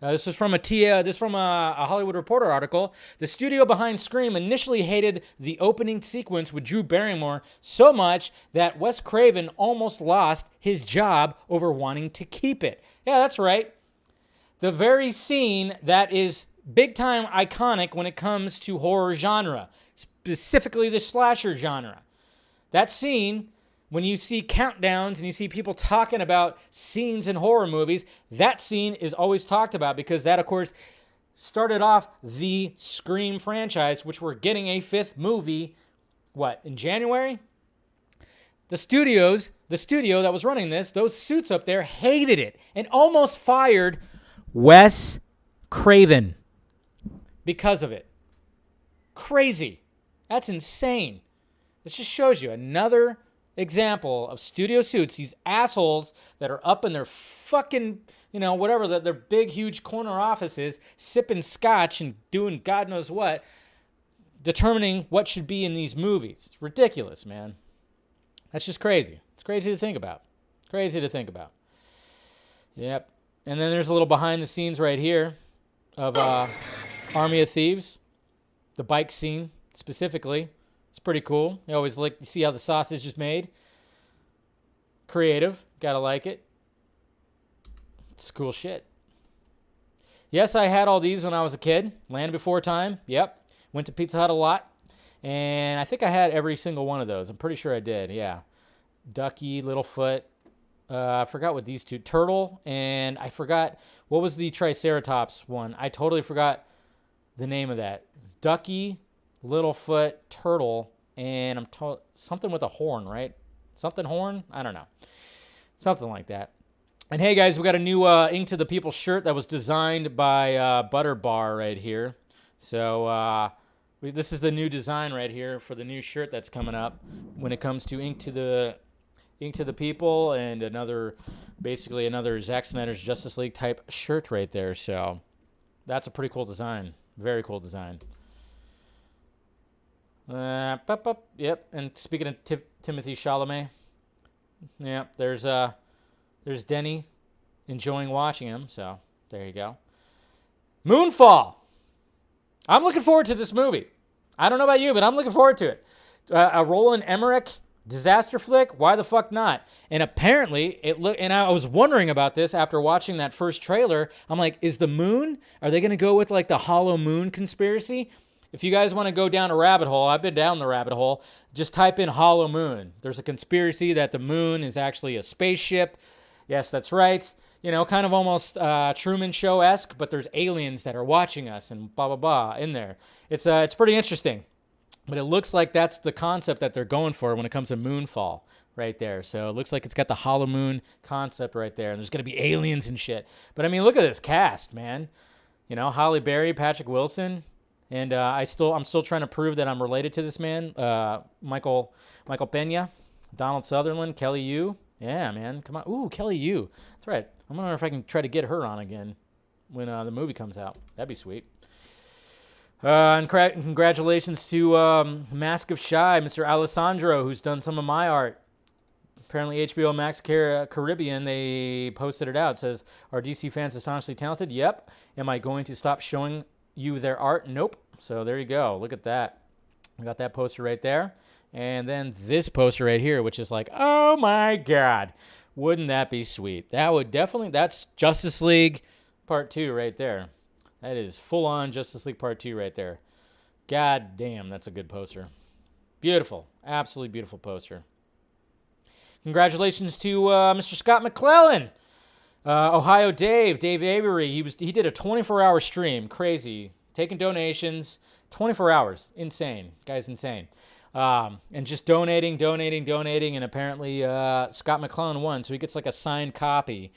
This is from a Hollywood Reporter article. The studio behind Scream initially hated the opening sequence with Drew Barrymore so much that Wes Craven almost lost his job over wanting to keep it. Yeah, that's right. The very scene that is big time iconic when it comes to horror genre, specifically the slasher genre. That scene, when you see countdowns and you see people talking about scenes in horror movies, that scene is always talked about because that, of course, started off the Scream franchise, which we're getting a 5th movie, in January? The studio that was running this, those suits up there hated it and almost fired Wes Craven because of it. Crazy. That's insane. This just shows you another example of studio suits, these assholes that are up in their fucking, whatever, their big, huge corner offices, sipping scotch and doing God knows what, determining what should be in these movies. It's ridiculous, man. That's just crazy. It's crazy to think about. Yep. And then there's a little behind the scenes right here of Army of Thieves, the bike scene specifically. It's pretty cool. You always like to see how the sausage is made. Creative. Gotta like it. It's cool shit. Yes, I had all these when I was a kid. Land Before Time. Yep. Went to Pizza Hut a lot. And I think I had every single one of those. I'm pretty sure I did. Yeah. Ducky, Littlefoot. I forgot what these two. Turtle. And I forgot. What was the Triceratops one? I totally forgot the name of that. It's Ducky, Littlefoot, Turtle, and something with a horn, right? Something horn? I don't know. Something like that. And hey, guys, we got a new Ink to the People shirt that was designed by Butter Bar right here. So this is the new design right here for the new shirt that's coming up when it comes to Ink to the People and basically another Zack Snyder's Justice League type shirt right there. So that's a pretty cool design. Very cool design. Yep. And speaking of Timothy Chalamet, yep, there's Denny enjoying watching him. So there you go. Moonfall. I'm looking forward to this movie. I don't know about you, but I'm looking forward to it. A Roland Emmerich disaster flick. Why the fuck not? And apparently and I was wondering about this after watching that first trailer. I'm like, is the moon? Are they going to go with like the Hollow Moon conspiracy? If you guys want to go down a rabbit hole, I've been down the rabbit hole. Just type in Hollow Moon. There's a conspiracy that the moon is actually a spaceship. Yes, that's right. Kind of almost Truman Show-esque, but there's aliens that are watching us and blah, blah, blah in there. It's pretty interesting. But it looks like that's the concept that they're going for when it comes to Moonfall. right there. So it looks like it's got the hollow moon concept right there. And there's going to be aliens and shit. But, I mean, look at this cast, man. You know, Halle Berry, Patrick Wilson. And I'm still trying to prove that I'm related to this man. Michael Pena, Donald Sutherland, Kelly Yu. Yeah, man. Come on. Ooh, Kelly Yu. That's right. I'm wondering if I can try to get her on again when the movie comes out. That'd be sweet. And congratulations to Mask of Shy, Mr. Alessandro, who's done some of my art. Apparently HBO Max Caribbean, they posted it out. It says, are DC fans astonishingly talented? Yep. Am I going to stop showing you their art? Nope. So there you go. Look at that. We got that poster right there. And then this poster right here, which is like, oh my God. Wouldn't that be sweet? That's Justice League Part 2 right there. That is full-on Justice League Part 2 right there. God damn, that's a good poster. Beautiful. Absolutely beautiful poster. Congratulations to Mr. Scott McClellan. Ohio Dave Avery. He did a 24-hour stream. Crazy. Taking donations. 24 hours. Insane. Guy's insane. And just donating. And apparently Scott McClellan won. So he gets like a signed copy.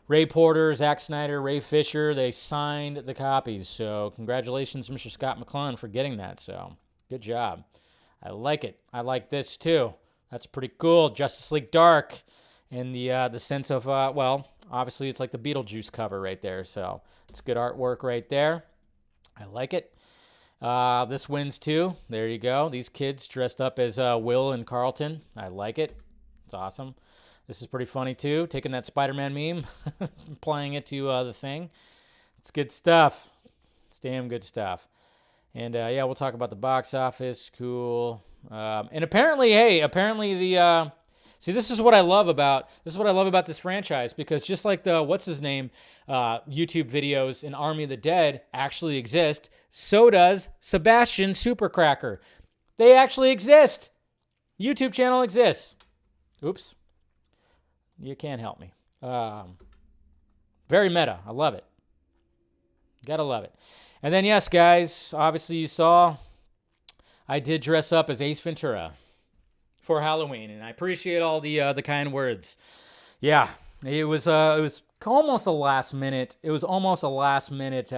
Ray Porter, Zack Snyder, Ray Fisher, they signed the copies. So congratulations, Mr. Scott McClellan, for getting that. So good job. I like it. I like this too. That's pretty cool. Justice League Dark. And the sense of, well, obviously it's like the Beetlejuice cover right there. So it's good artwork right there. I like it. This wins too. There you go. These kids dressed up as Will and Carlton. I like it. It's awesome. This is pretty funny, too. Taking that Spider-Man meme, applying it to the thing. It's good stuff. It's damn good stuff. And, yeah, we'll talk about the box office. Cool. And apparently the... see, this is what I love about this franchise, because just like the what's-his-name YouTube videos in Army of the Dead actually exist, so does Sebastian Supercracker. They actually exist. YouTube channel exists. Oops. You can't help me. Very meta. I love it. Gotta love it. And then, yes, guys, obviously you saw I did dress up as Ace Ventura for Halloween, and I appreciate all the kind words. Yeah, it was almost a last minute. It was almost a last minute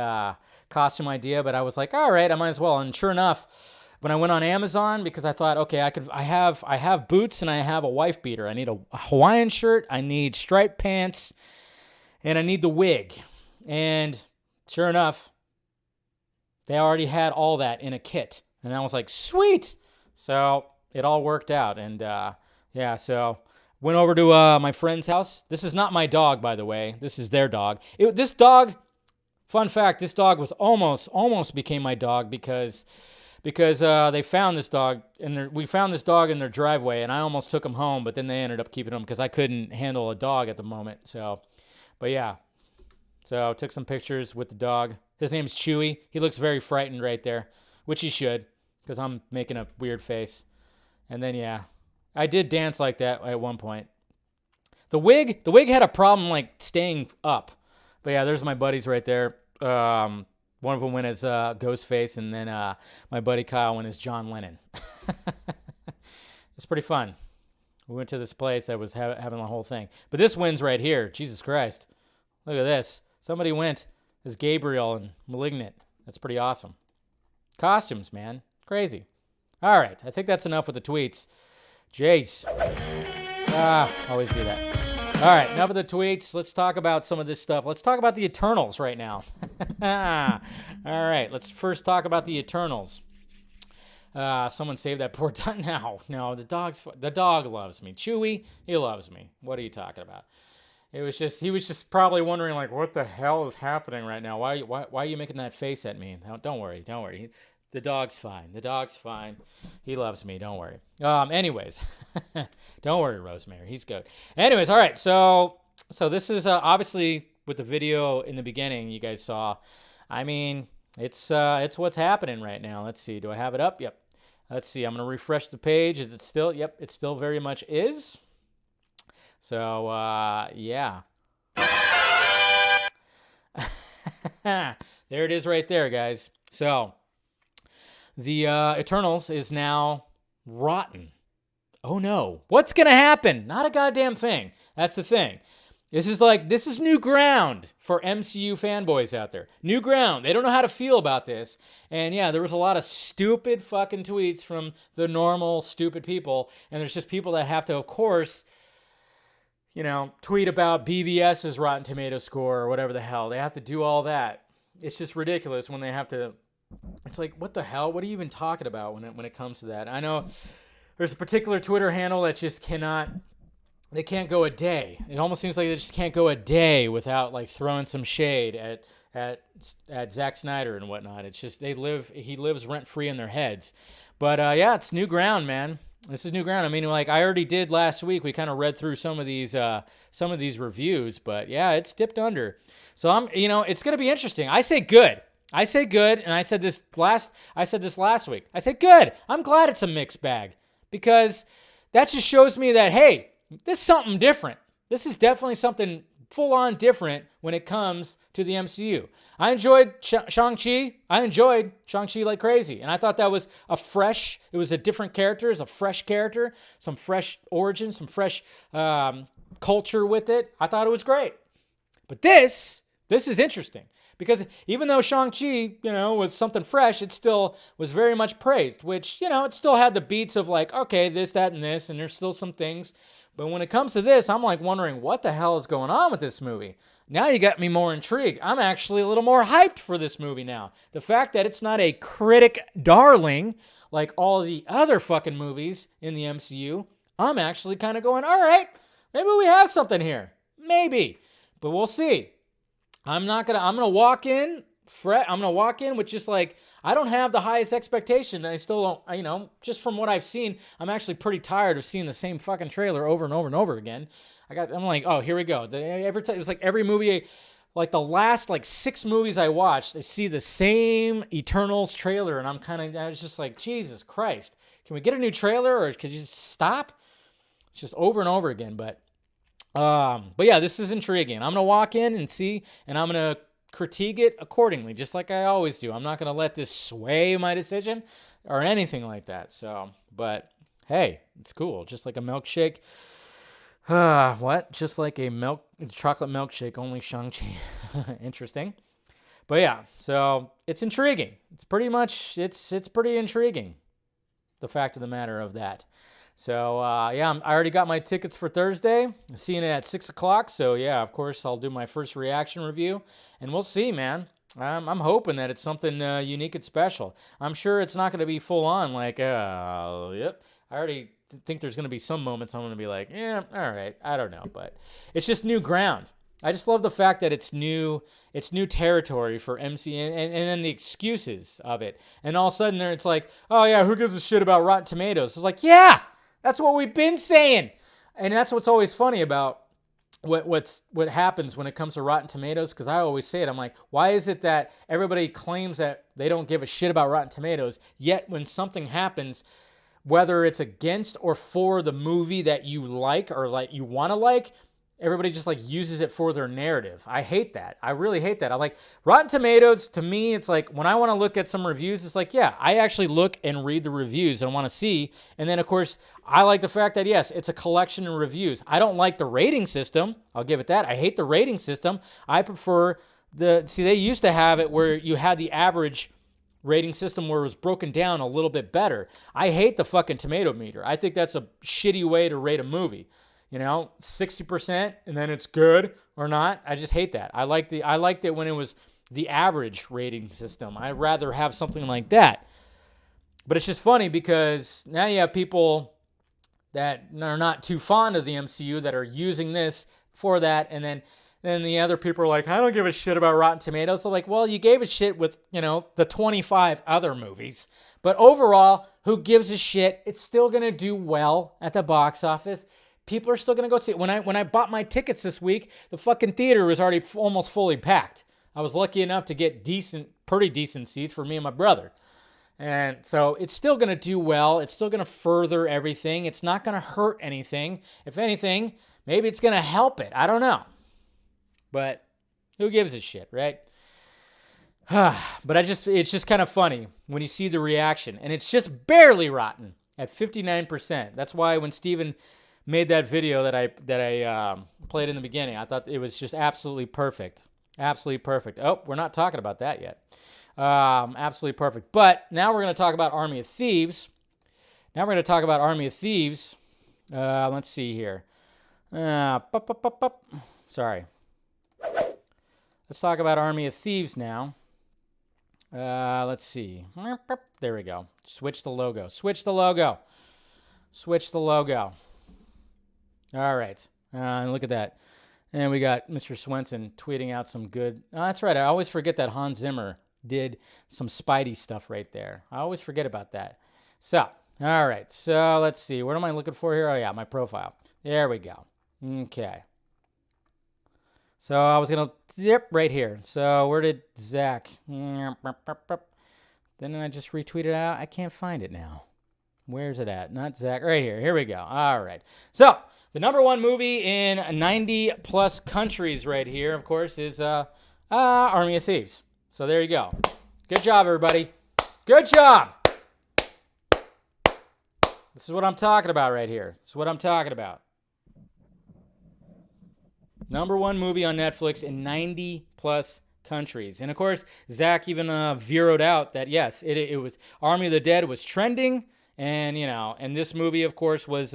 costume idea, but I was like, all right, I might as well. And sure enough, when I went on Amazon, because I thought, okay, I have boots and I have a wife beater. I need a Hawaiian shirt, I need striped pants, and I need the wig. And sure enough, they already had all that in a kit. And I was like, sweet. So it all worked out. And yeah, so went over to my friend's house. This is not my dog, by the way. This is their dog. This dog, fun fact, this dog was almost became my dog because they found this dog, and we found this dog in their driveway, and I almost took him home, but then they ended up keeping him because I couldn't handle a dog at the moment. So, but yeah, so took some pictures with the dog. His name's Chewy. He looks very frightened right there, which he should, because I'm making a weird face. And then yeah, I did dance like that at one point. The wig had a problem like staying up, but yeah, there's my buddies right there. One of them went as Ghostface, and then my buddy Kyle went as John Lennon. It's pretty fun. We went to this place that was having the whole thing. But this wins right here. Jesus Christ. Look at this. Somebody went as Gabriel and Malignant. That's pretty awesome. Costumes, man. Crazy. All right. I think that's enough with the tweets. Jeez. Always do that. All right, enough of the tweets. Let's talk about some of this stuff. Let's talk about the Eternals right now. All right, let's first talk about the Eternals. Someone save that poor dog. No, the dog loves me. Chewy, he loves me. What are you talking about? He was just probably wondering, like, what the hell is happening right now? Why are you making that face at me? Don't worry. The dog's fine. He loves me. Don't worry. Anyways, don't worry, Rosemary. He's good. Anyways, all right. So this is obviously with the video in the beginning you guys saw. I mean, it's what's happening right now. Let's see. Do I have it up? Yep. Let's see. I'm gonna refresh the page. Is it still? Yep. It still very much is. So yeah. There it is right there, guys. So the Eternals is now rotten. oh no, what's going to happen? Not a goddamn thing. That's the thing. This is new ground for MCU fanboys out there. New ground. They don't know how to feel about this. And yeah, there was a lot of stupid fucking tweets from the normal stupid people. And there's just people that have to, of course, tweet about BVS's Rotten Tomatoes score or whatever the hell. They have to do all that. It's just ridiculous when they have to. It's like, what the hell? What are you even talking about when it comes to that? I know there's a particular Twitter handle that just cannot. They can't go a day. It almost seems like they just can't go a day without like throwing some shade at Zack Snyder and whatnot. It's just he lives rent free in their heads. But yeah, it's new ground, man. This is new ground. I mean, like I already did last week. We kind of read through some of these reviews, but yeah, it's dipped under. So it's gonna be interesting. I say good, and I said this last week. I said good. I'm glad it's a mixed bag because that just shows me that hey. This is something different. This is definitely something full-on different when it comes to the MCU. I enjoyed Shang-Chi. I enjoyed Shang-Chi like crazy. And I thought that was it was a different character. It was a fresh character, some fresh origin, some fresh culture with it. I thought it was great. But this is interesting. Because even though Shang-Chi, was something fresh, it still was very much praised. Which, it still had the beats of like, okay, this, that, and this. And there's still some things. But when it comes to this, I'm like wondering what the hell is going on with this movie. Now you got me more intrigued. I'm actually a little more hyped for this movie now. The fact that it's not a critic darling like all the other fucking movies in the MCU, I'm actually kind of going, all right, maybe we have something here. Maybe. But we'll see. I'm gonna walk in with just like, I don't have the highest expectation. I still don't, just from what I've seen, I'm actually pretty tired of seeing the same fucking trailer over and over and over again. I'm like, oh, here we go. It was like every movie, like the last like 6 movies I watched, I see the same Eternals trailer, and I was just like, Jesus Christ, can we get a new trailer, or could you just stop? It's just over and over again. But yeah, this is intriguing. I'm gonna walk in and see, and I'm gonna critique it accordingly, just like I always do. I'm not going to let this sway my decision or anything like that. So, but hey, it's cool. Just like a milkshake. What? Just like a chocolate milkshake, only Shang-Chi. Interesting. But yeah, so it's intriguing. It's pretty intriguing. The fact of the matter of that. So, yeah, I already got my tickets for Thursday. I'm seeing it at 6 o'clock. So, yeah, of course, I'll do my first reaction review. And we'll see, man. I'm hoping that it's something unique and special. I'm sure it's not going to be full on like, yep. I already think there's going to be some moments I'm going to be like, yeah, all right. I don't know. But it's just new ground. I just love the fact that it's new territory for MC and then the excuses of it. And all of a sudden it's like, oh, yeah, who gives a shit about Rotten Tomatoes? It's like, yeah. That's what we've been saying. And that's what's always funny about what happens when it comes to Rotten Tomatoes, because I always say it. I'm like, why is it that everybody claims that they don't give a shit about Rotten Tomatoes, yet when something happens, whether it's against or for the movie that you like or like you want to like, everybody just like uses it for their narrative. I hate that. I really hate that. I like Rotten Tomatoes. To me, it's like when I want to look at some reviews, it's like, yeah, I actually look and read the reviews and want to see. And then of course, I like the fact that yes, it's a collection of reviews. I don't like the rating system. I'll give it that. I hate the rating system. I prefer they used to have it where you had the average rating system where it was broken down a little bit better. I hate the fucking tomato meter. I think that's a shitty way to rate a movie. 60% and then it's good or not. I just hate that. I liked it when it was the average rating system. I'd rather have something like that. But it's just funny because now you have people that are not too fond of the MCU that are using this for that, and then the other people are like, I don't give a shit about Rotten Tomatoes. So like, well, you gave a shit with, the 25 other movies. But overall, who gives a shit? It's still going to do well at the box office. People are still going to go see it. When I bought my tickets this week, the fucking theater was already almost fully packed. I was lucky enough to get pretty decent seats for me and my brother. And so it's still going to do well. It's still going to further everything. It's not going to hurt anything. If anything, maybe it's going to help it. I don't know. But who gives a shit, right? But it's just kind of funny when you see the reaction. And it's just barely rotten. at 59%. That's why when Steven made that video that I played in the beginning, I thought it was just absolutely perfect. Absolutely perfect. Oh, we're not talking about that yet. Absolutely perfect. But now we're going to talk about Army of Thieves. Let's see here. Sorry. Let's talk about Army of Thieves now. Let's see. There we go. Switch the logo. All right. Look at that. And we got Mr. Swenson tweeting out some good... Oh, that's right. I always forget that Hans Zimmer did some Spidey stuff right there. I always forget about that. So, all right. So, let's see. What am I looking for here? Oh, yeah, my profile. There we go. Okay. So, I was going to... Yep, right here. So, where did Zach... Then I just retweeted it out. I can't find it now. Where's it at? Not Zach. Right here. Here we go. All right. So, the number one movie in 90-plus countries right here, of course, is Army of Thieves. So there you go. Good job, everybody. Good job. This is what I'm talking about right here. Number one movie on Netflix in 90-plus countries. And, of course, Zach even zeroed out that, yes, it was Army of the Dead was trending. And, and this movie, of course, was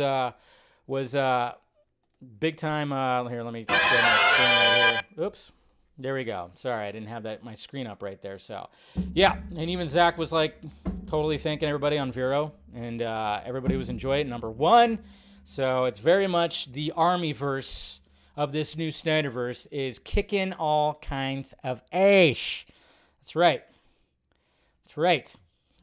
big time. Here, let me share my screen right here. Oops. There we go. Sorry, I didn't have my screen up right there. So, yeah. And even Zach was like totally thanking everybody on Vero. And everybody was enjoying it. Number one. So it's very much the ArmyVerse of this new SNYDER'S is kicking all kinds of ash. That's right.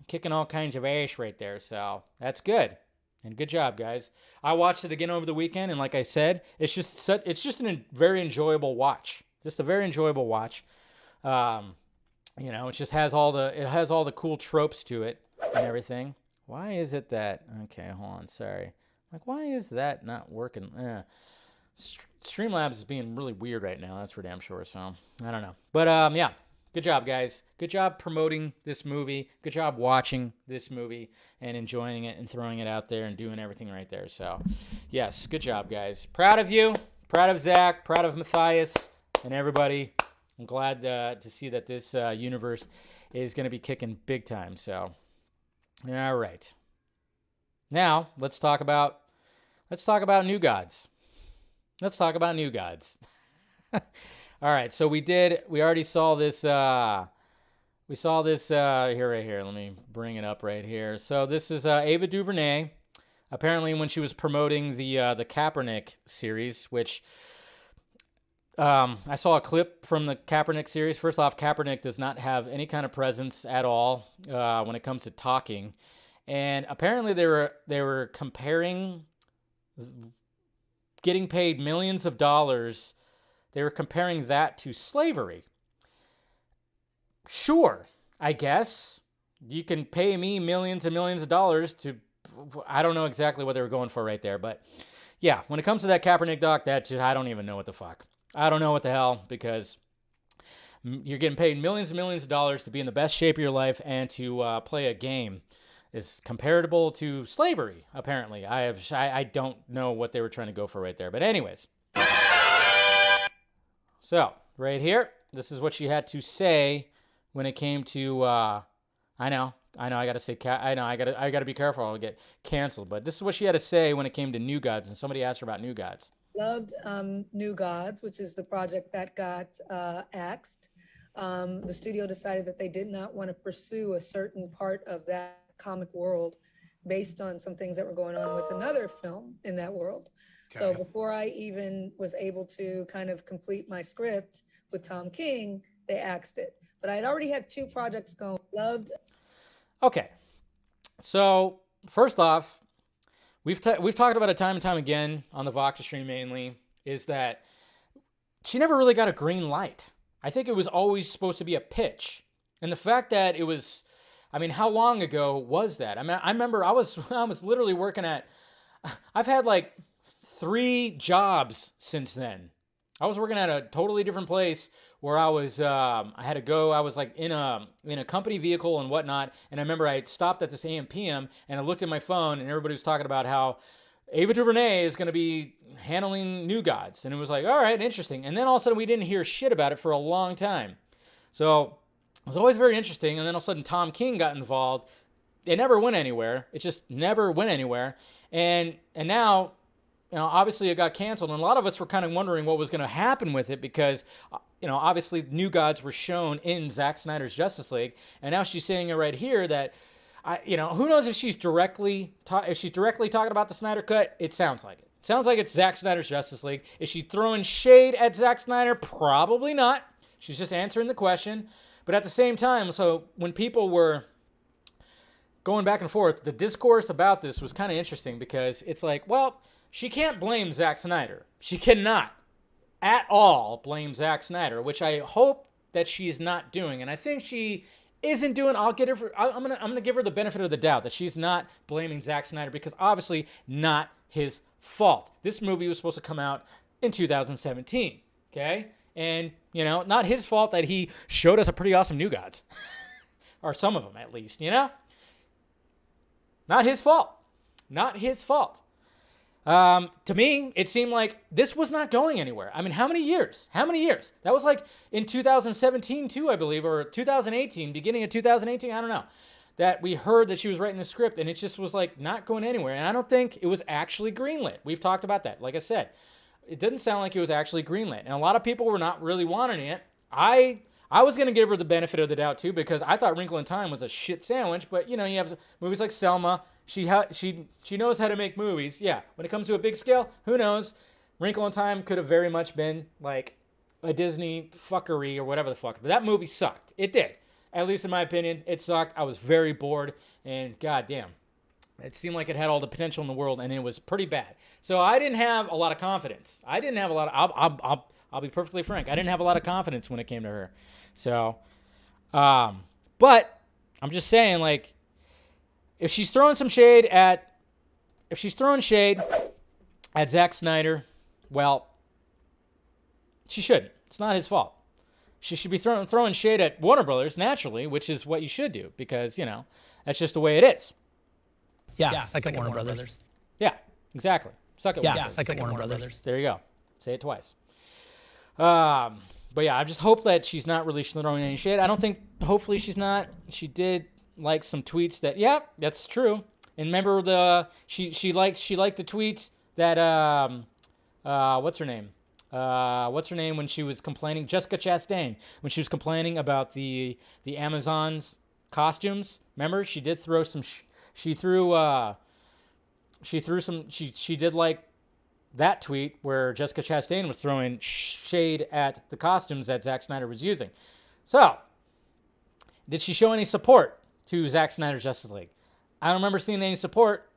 Kicking all kinds of ash right there. So that's good. And good job, guys. I watched it again over the weekend, and like I said, it's just a very enjoyable watch. Just a very enjoyable watch. It just has all the cool tropes to it and everything. Why is it that? Okay, hold on. Sorry. Why is that not working? Streamlabs is being really weird right now. That's for damn sure. So I don't know. But yeah. Good job, guys. Good job promoting this movie. Good job watching this movie and enjoying it and throwing it out there and doing everything right there. So, yes, good job, guys. Proud of you. Proud of Zach. Proud of Matthias and everybody. I'm glad to see that this universe is going to be kicking big time. So, all right. Now, let's talk about New Gods. All right, so we already saw this, right here. Let me bring it up right here. So this is Ava DuVernay, apparently when she was promoting the Kaepernick series, which I saw a clip from the Kaepernick series. First off, Kaepernick does not have any kind of presence at all when it comes to talking. And apparently they were comparing getting paid millions of dollars. They were comparing that to slavery. Sure, I guess. You can pay me millions and millions of dollars to... I don't know exactly what they were going for right there. But yeah, when it comes to that Kaepernick doc, I don't even know what the fuck. I don't know what the hell, because you're getting paid millions and millions of dollars to be in the best shape of your life and to play a game is comparable to slavery, apparently. I don't know what they were trying to go for right there. But anyways... So, right here, this is what she had to say when it came to, I gotta be careful, I'll get canceled, but this is what she had to say when it came to New Gods, and somebody asked her about New Gods. Loved New Gods, which is the project that got axed. The studio decided that they did not want to pursue a certain part of that comic world based on some things that were going on with another film in that world. So before I even was able to kind of complete my script with Tom King, they axed it. But I had already had 2 projects going. Loved. Okay. So first off, we've talked about it time and time again on the Vodka stream mainly, is that she never really got a green light. I think it was always supposed to be a pitch. And the fact that it was, how long ago was that? I remember I was literally working I've had like 3 jobs since then. I was working at a totally different place where I was, I had to go, I was like in a company vehicle and whatnot. And I remember I stopped at this AM/PM and I looked at my phone and everybody was talking about how Ava DuVernay is going to be handling New Gods. And it was like, all right, interesting. And then all of a sudden we didn't hear shit about it for a long time. So it was always very interesting. And then all of a sudden Tom King got involved. It never went anywhere. It just never went anywhere. And now, obviously it got canceled. And a lot of us were kind of wondering what was going to happen with it because, obviously New Gods were shown in Zack Snyder's Justice League. And now she's saying it right here that, who knows if she's directly talking about the Snyder Cut? It sounds like it. Sounds like it's Zack Snyder's Justice League. Is she throwing shade at Zack Snyder? Probably not. She's just answering the question. But at the same time, so when people were going back and forth, the discourse about this was kind of interesting because it's like, well, she can't blame Zack Snyder. She cannot at all blame Zack Snyder, which I hope that she's not doing. And I think she isn't doing. I'm gonna give her the benefit of the doubt that she's not blaming Zack Snyder because obviously not his fault. This movie was supposed to come out in 2017, okay? And, not his fault that he showed us a pretty awesome New Gods. Or some of them, at least, Not his fault. Not his fault. To me, it seemed like this was not going anywhere. I mean, how many years? That was like in 2017 too, I believe, or 2018, beginning of 2018, I don't know, that we heard that she was writing the script and it just was like not going anywhere. And I don't think it was actually greenlit. We've talked about that. Like I said, it didn't sound like it was actually greenlit. And a lot of people were not really wanting it. I was going to give her the benefit of the doubt too because I thought Wrinkle in Time was a shit sandwich. But, you have movies like Selma. She knows how to make movies. Yeah, when it comes to a big scale, who knows? Wrinkle in Time could have very much been like a Disney fuckery or whatever the fuck. But that movie sucked. It did. At least in my opinion, it sucked. I was very bored. And goddamn, it seemed like it had all the potential in the world and it was pretty bad. So I didn't have a lot of confidence. I'll be perfectly frank. I didn't have a lot of confidence when it came to her. So, but I'm just saying, like, if she's throwing shade at Zack Snyder, well, she shouldn't. It's not his fault. She should be throwing shade at Warner Brothers naturally, which is what you should do because, that's just the way it is. Yeah, suck at Warner Brothers. Yeah, exactly. Suck at Warner Brothers. Suck at Warner Brothers. There you go. Say it twice. But yeah, I just hope that she's not really throwing any shade. Hopefully she's not. She did like some tweets that, yeah, that's true. And remember she liked the tweets that, what's her name? What's her name when she was complaining? Jessica Chastain, when she was complaining about the Amazon's costumes. Remember, she did throw some, she did like that tweet where Jessica Chastain was throwing shade at the costumes that Zack Snyder was using. So, did she show any support to Zack Snyder's Justice League? I don't remember seeing any support.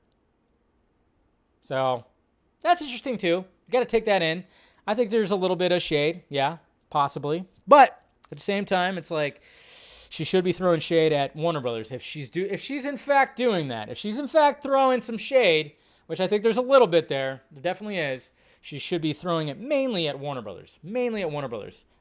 So, that's interesting too. You got to take that in. I think there's a little bit of shade. Yeah, possibly. But at the same time, it's like she should be throwing shade at Warner Brothers. If she's in fact doing that, if she's in fact throwing some shade, which I think there's a little bit there definitely is, she should be throwing it mainly at Warner Brothers.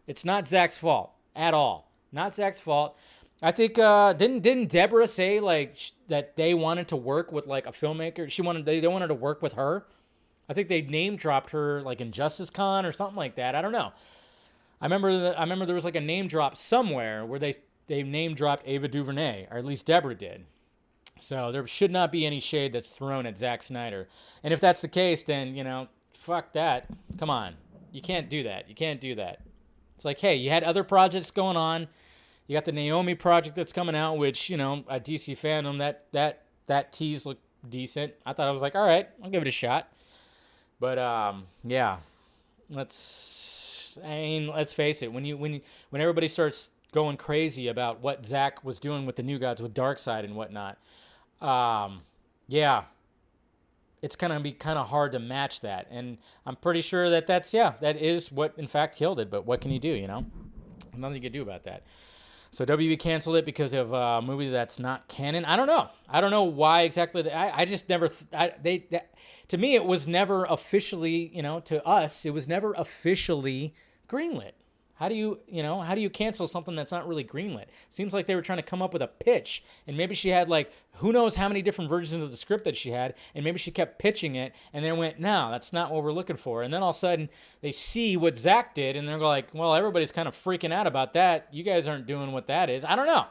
It's not Zack's fault at all. Not Zack's fault. I think didn't Deborah say like that they wanted to work with like a filmmaker? They wanted to work with her. I think they name dropped her like in Justice Con or something like that. I don't know. I remember there was like a name drop somewhere where they name dropped Ava DuVernay, or at least Deborah did. So there should not be any shade that's thrown at Zack Snyder. And if that's the case, then, fuck that. Come on. You can't do that. It's like, hey, you had other projects going on. You got the Naomi project that's coming out, which, a DC fandom, that tease looked decent. I thought I was like, all right, I'll give it a shot. But, yeah, let's face it. When everybody starts going crazy about what Zack was doing with the New Gods with Darkseid and whatnot, yeah, it's going to be kind of hard to match that. And I'm pretty sure that that is what in fact killed it. But what can you do, Nothing you can do about that. So WB canceled it because of a movie that's not canon. I don't know why exactly. I just never. To me, it was never officially. To us, it was never officially greenlit. How do you cancel something that's not really greenlit? Seems like they were trying to come up with a pitch, and maybe she had like who knows how many different versions of the script that she had, and maybe she kept pitching it, and then went, no, that's not what we're looking for. And then all of a sudden they see what Zack did, and they're like, well, everybody's kind of freaking out about that. You guys aren't doing what that is. I don't know.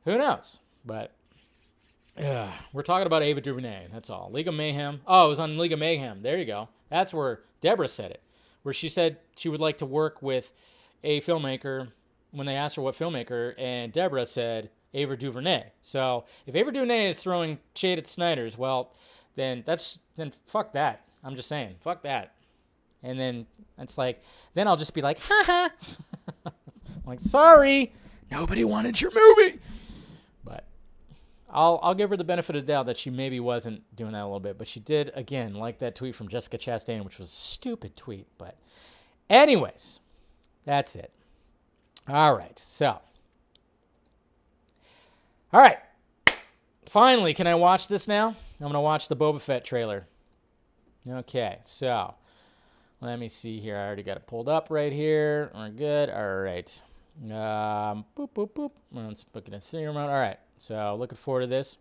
Who knows? But we're talking about Ava DuVernay. That's all. League of Mayhem. Oh, it was on League of Mayhem. There you go. That's where Deborah said it, where she said she would like to work with a filmmaker when they asked her what filmmaker, and Deborah said Ava DuVernay. So if Ava DuVernay is throwing shade at Snyder's, well, then fuck that. I'm just saying, fuck that. And then it's like, then I'll just be like, ha ha. I'm like, sorry, nobody wanted your movie. But I'll give her the benefit of the doubt that she maybe wasn't doing that a little bit, but she did, again, like that tweet from Jessica Chastain, which was a stupid tweet. But anyways, that's it. All right, so. All right. Finally, can I watch this now? I'm going to watch the Boba Fett trailer. Okay, so let me see here. I already got it pulled up right here. We're good. All right. Boop, boop, boop. Let's book it in theater mode. All right. So looking forward to this.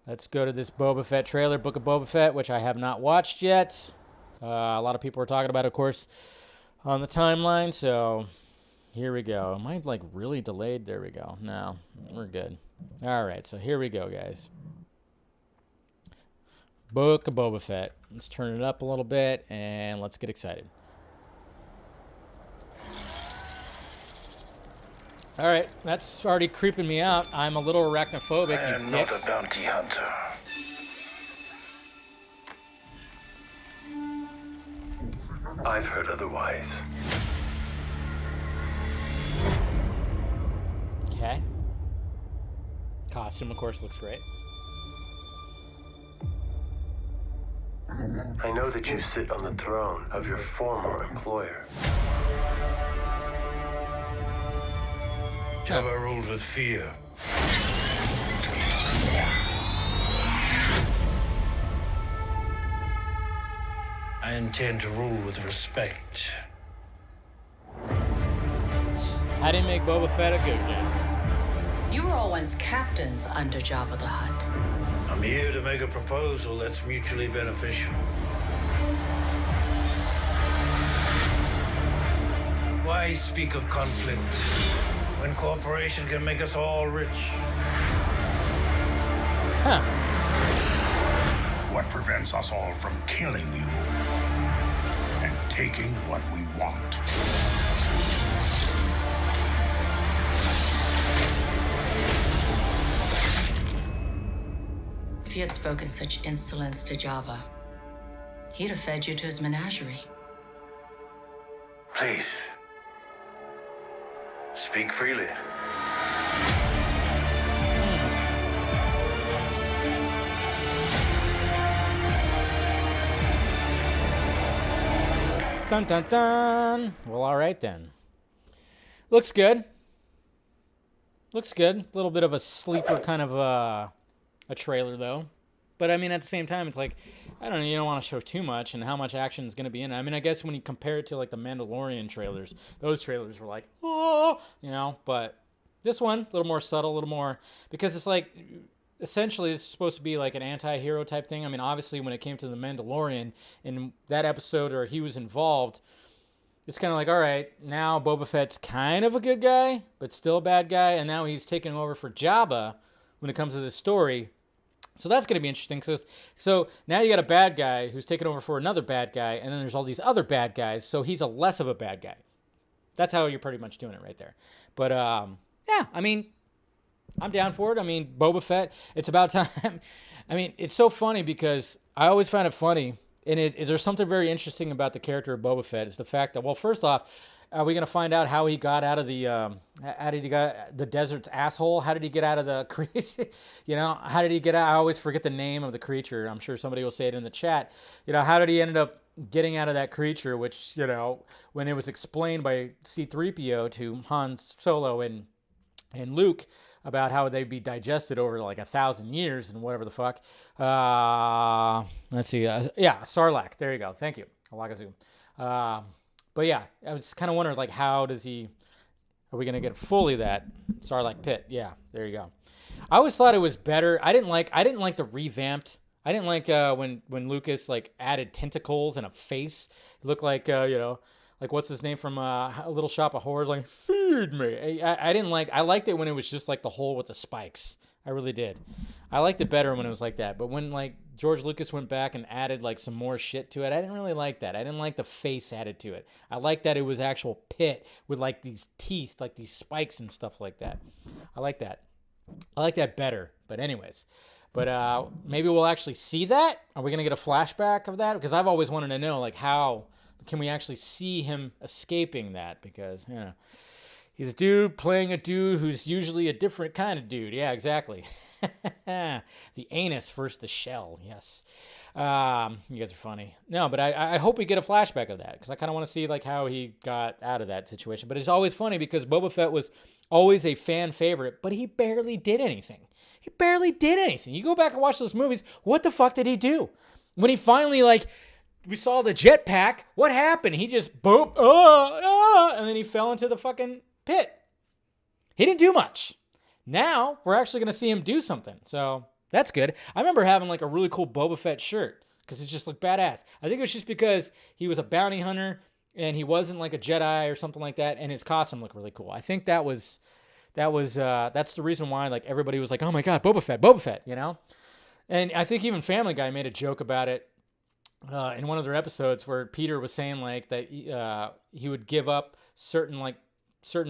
Let's go to this Boba Fett trailer, Book of Boba Fett, which I have not watched yet. A lot of people are talking about it, of course, on the timeline. So here we go. Am I like really delayed? There we go. No, we're good. All right. So here we go, guys. Book of Boba Fett. Let's turn it up a little bit and let's get excited. All right, that's already creeping me out. I'm a little arachnophobic. I am not a bounty hunter. I've heard otherwise. Okay. Costume, of course, looks great. I know that you sit on the throne of your former employer. Jabba ruled with fear. I intend to rule with respect. How do you make Boba Fett a good guy? You were all once captains under Jabba the Hutt. I'm here to make a proposal that's mutually beneficial. Why speak of conflict when cooperation can make us all rich? Huh. What prevents us all from killing you and taking what we want? If you had spoken such insolence to Jabba, he'd have fed you to his menagerie. Please. Speak freely. Dun, dun, dun. Well, all right then. Looks good. Looks good. A little bit of a sleeper kind of a trailer, though. But, I mean, at the same time, it's like, I don't know, you don't want to show too much and how much action is going to be in it. I mean, I guess when you compare it to, like, the Mandalorian trailers, those trailers were like, oh, you know. But this one, a little more subtle, a little more, because it's like, essentially, it's supposed to be like an anti-hero type thing. I mean, obviously, when it came to the Mandalorian, in that episode where he was involved, it's kind of like, all right, now Boba Fett's kind of a good guy, but still a bad guy, and now he's taking over for Jabba when it comes to this story. So that's going to be interesting. So now you got a bad guy who's taking over for another bad guy, and then there's all these other bad guys, so he's a less of a bad guy. That's how you're pretty much doing it right there. But, yeah, I mean, I'm down for it. I mean, Boba Fett, it's about time. I mean, it's so funny because I always find it funny, and there's something very interesting about the character of Boba Fett. Is the fact that, well, first off, are we going to find out how he got out of the, how did he get the desert's asshole? How did he get out of the creature? You know, how did he get out? I always forget the name of the creature. I'm sure somebody will say it in the chat. You know, how did he end up getting out of that creature, which, you know, when it was explained by C-3PO to Han Solo and Luke about how they'd be digested over like 1,000 years and whatever the fuck. Let's see. Yeah, Sarlacc. There you go. Thank you. Alakazam. But yeah, I was kind of wondering, like, how does he? Are we gonna get fully that Sarlacc pit? Yeah, there you go. I always thought it was better. I didn't like the revamped. I didn't like when Lucas like added tentacles and a face. It looked like like what's his name from A Little Shop of Horrors, like feed me. I didn't like. I liked it when it was just like the hole with the spikes. I really did. I liked it better when it was like that. But when like George Lucas went back and added like some more shit to it, I didn't really like that. I didn't like the face added to it. I liked that it was actual pit with like these teeth, like these spikes and stuff like that. I like that. I like that better. But anyways, maybe we'll actually see that. Are we gonna get a flashback of that? Because I've always wanted to know, like, how can we actually see him escaping that? Because he's a dude playing a dude who's usually a different kind of dude. Yeah, exactly. The anus versus the shell. Yes. You guys are funny. No, but I hope we get a flashback of that because I kind of want to see like how he got out of that situation. But it's always funny because Boba Fett was always a fan favorite, but he barely did anything. He barely did anything. You go back and watch those movies. What the fuck did he do? When he finally we saw the jetpack, what happened? He just boom, and then he fell into the fucking pit. He didn't do much. Now we're actually going to see him do something. So that's good. I remember having like a really cool Boba Fett shirt because it just looked badass. I think it was just because he was a bounty hunter and he wasn't like a Jedi or something like that, and his costume looked really cool. I think that's the reason why like everybody was like, oh my God, Boba Fett, you know? And I think even Family Guy made a joke about it in one of their episodes where Peter was saying like that he would give up certain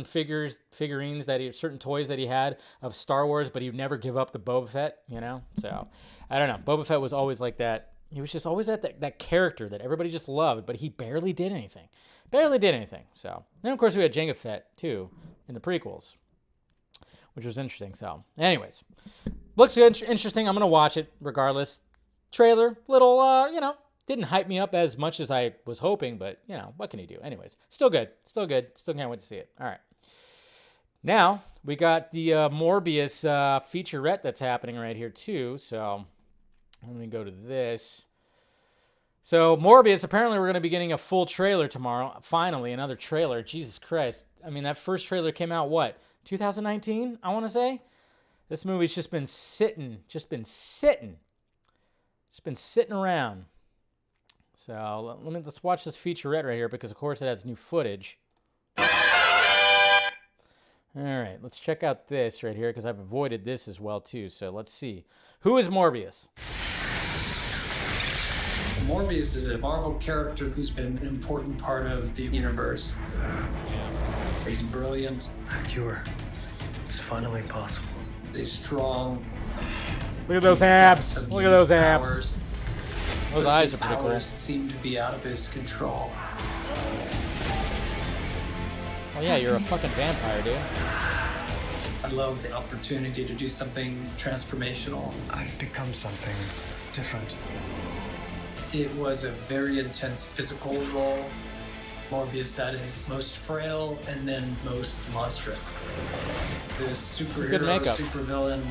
figurines certain toys that he had of Star Wars, but he would never give up the Boba Fett, you know? So I don't know. Boba Fett was always like that. He was just always that character that everybody just loved, but he barely did anything. So then of course we had Jango Fett too in the prequels, which was interesting. So anyways, looks interesting. I'm going to watch it regardless. Trailer, little, didn't hype me up as much as I was hoping, but, what can you do? Anyways, still good. Still can't wait to see it. All right. Now, we got the Morbius featurette that's happening right here, too. So, let me go to this. So, Morbius, apparently we're going to be getting a full trailer tomorrow. Finally, another trailer. Jesus Christ. I mean, that first trailer came out, 2019, I want to say? This movie's just been sitting around. So let's watch this featurette right here because, of course, it has new footage. All right, let's check out this right here because I've avoided this as well, too. So let's see. Who is Morbius? Morbius is a Marvel character who's been an important part of the universe. He's brilliant. A cure. It's finally possible. He's strong. Look at those abs. Look at those abs. Those eyes are pretty cool. Powers seem to be out of his control. Oh yeah, you're a fucking vampire, dude. I love the opportunity to do something transformational. I've become something different. It was a very intense physical role. Morbius at his most frail and then most monstrous. The superhero, supervillain,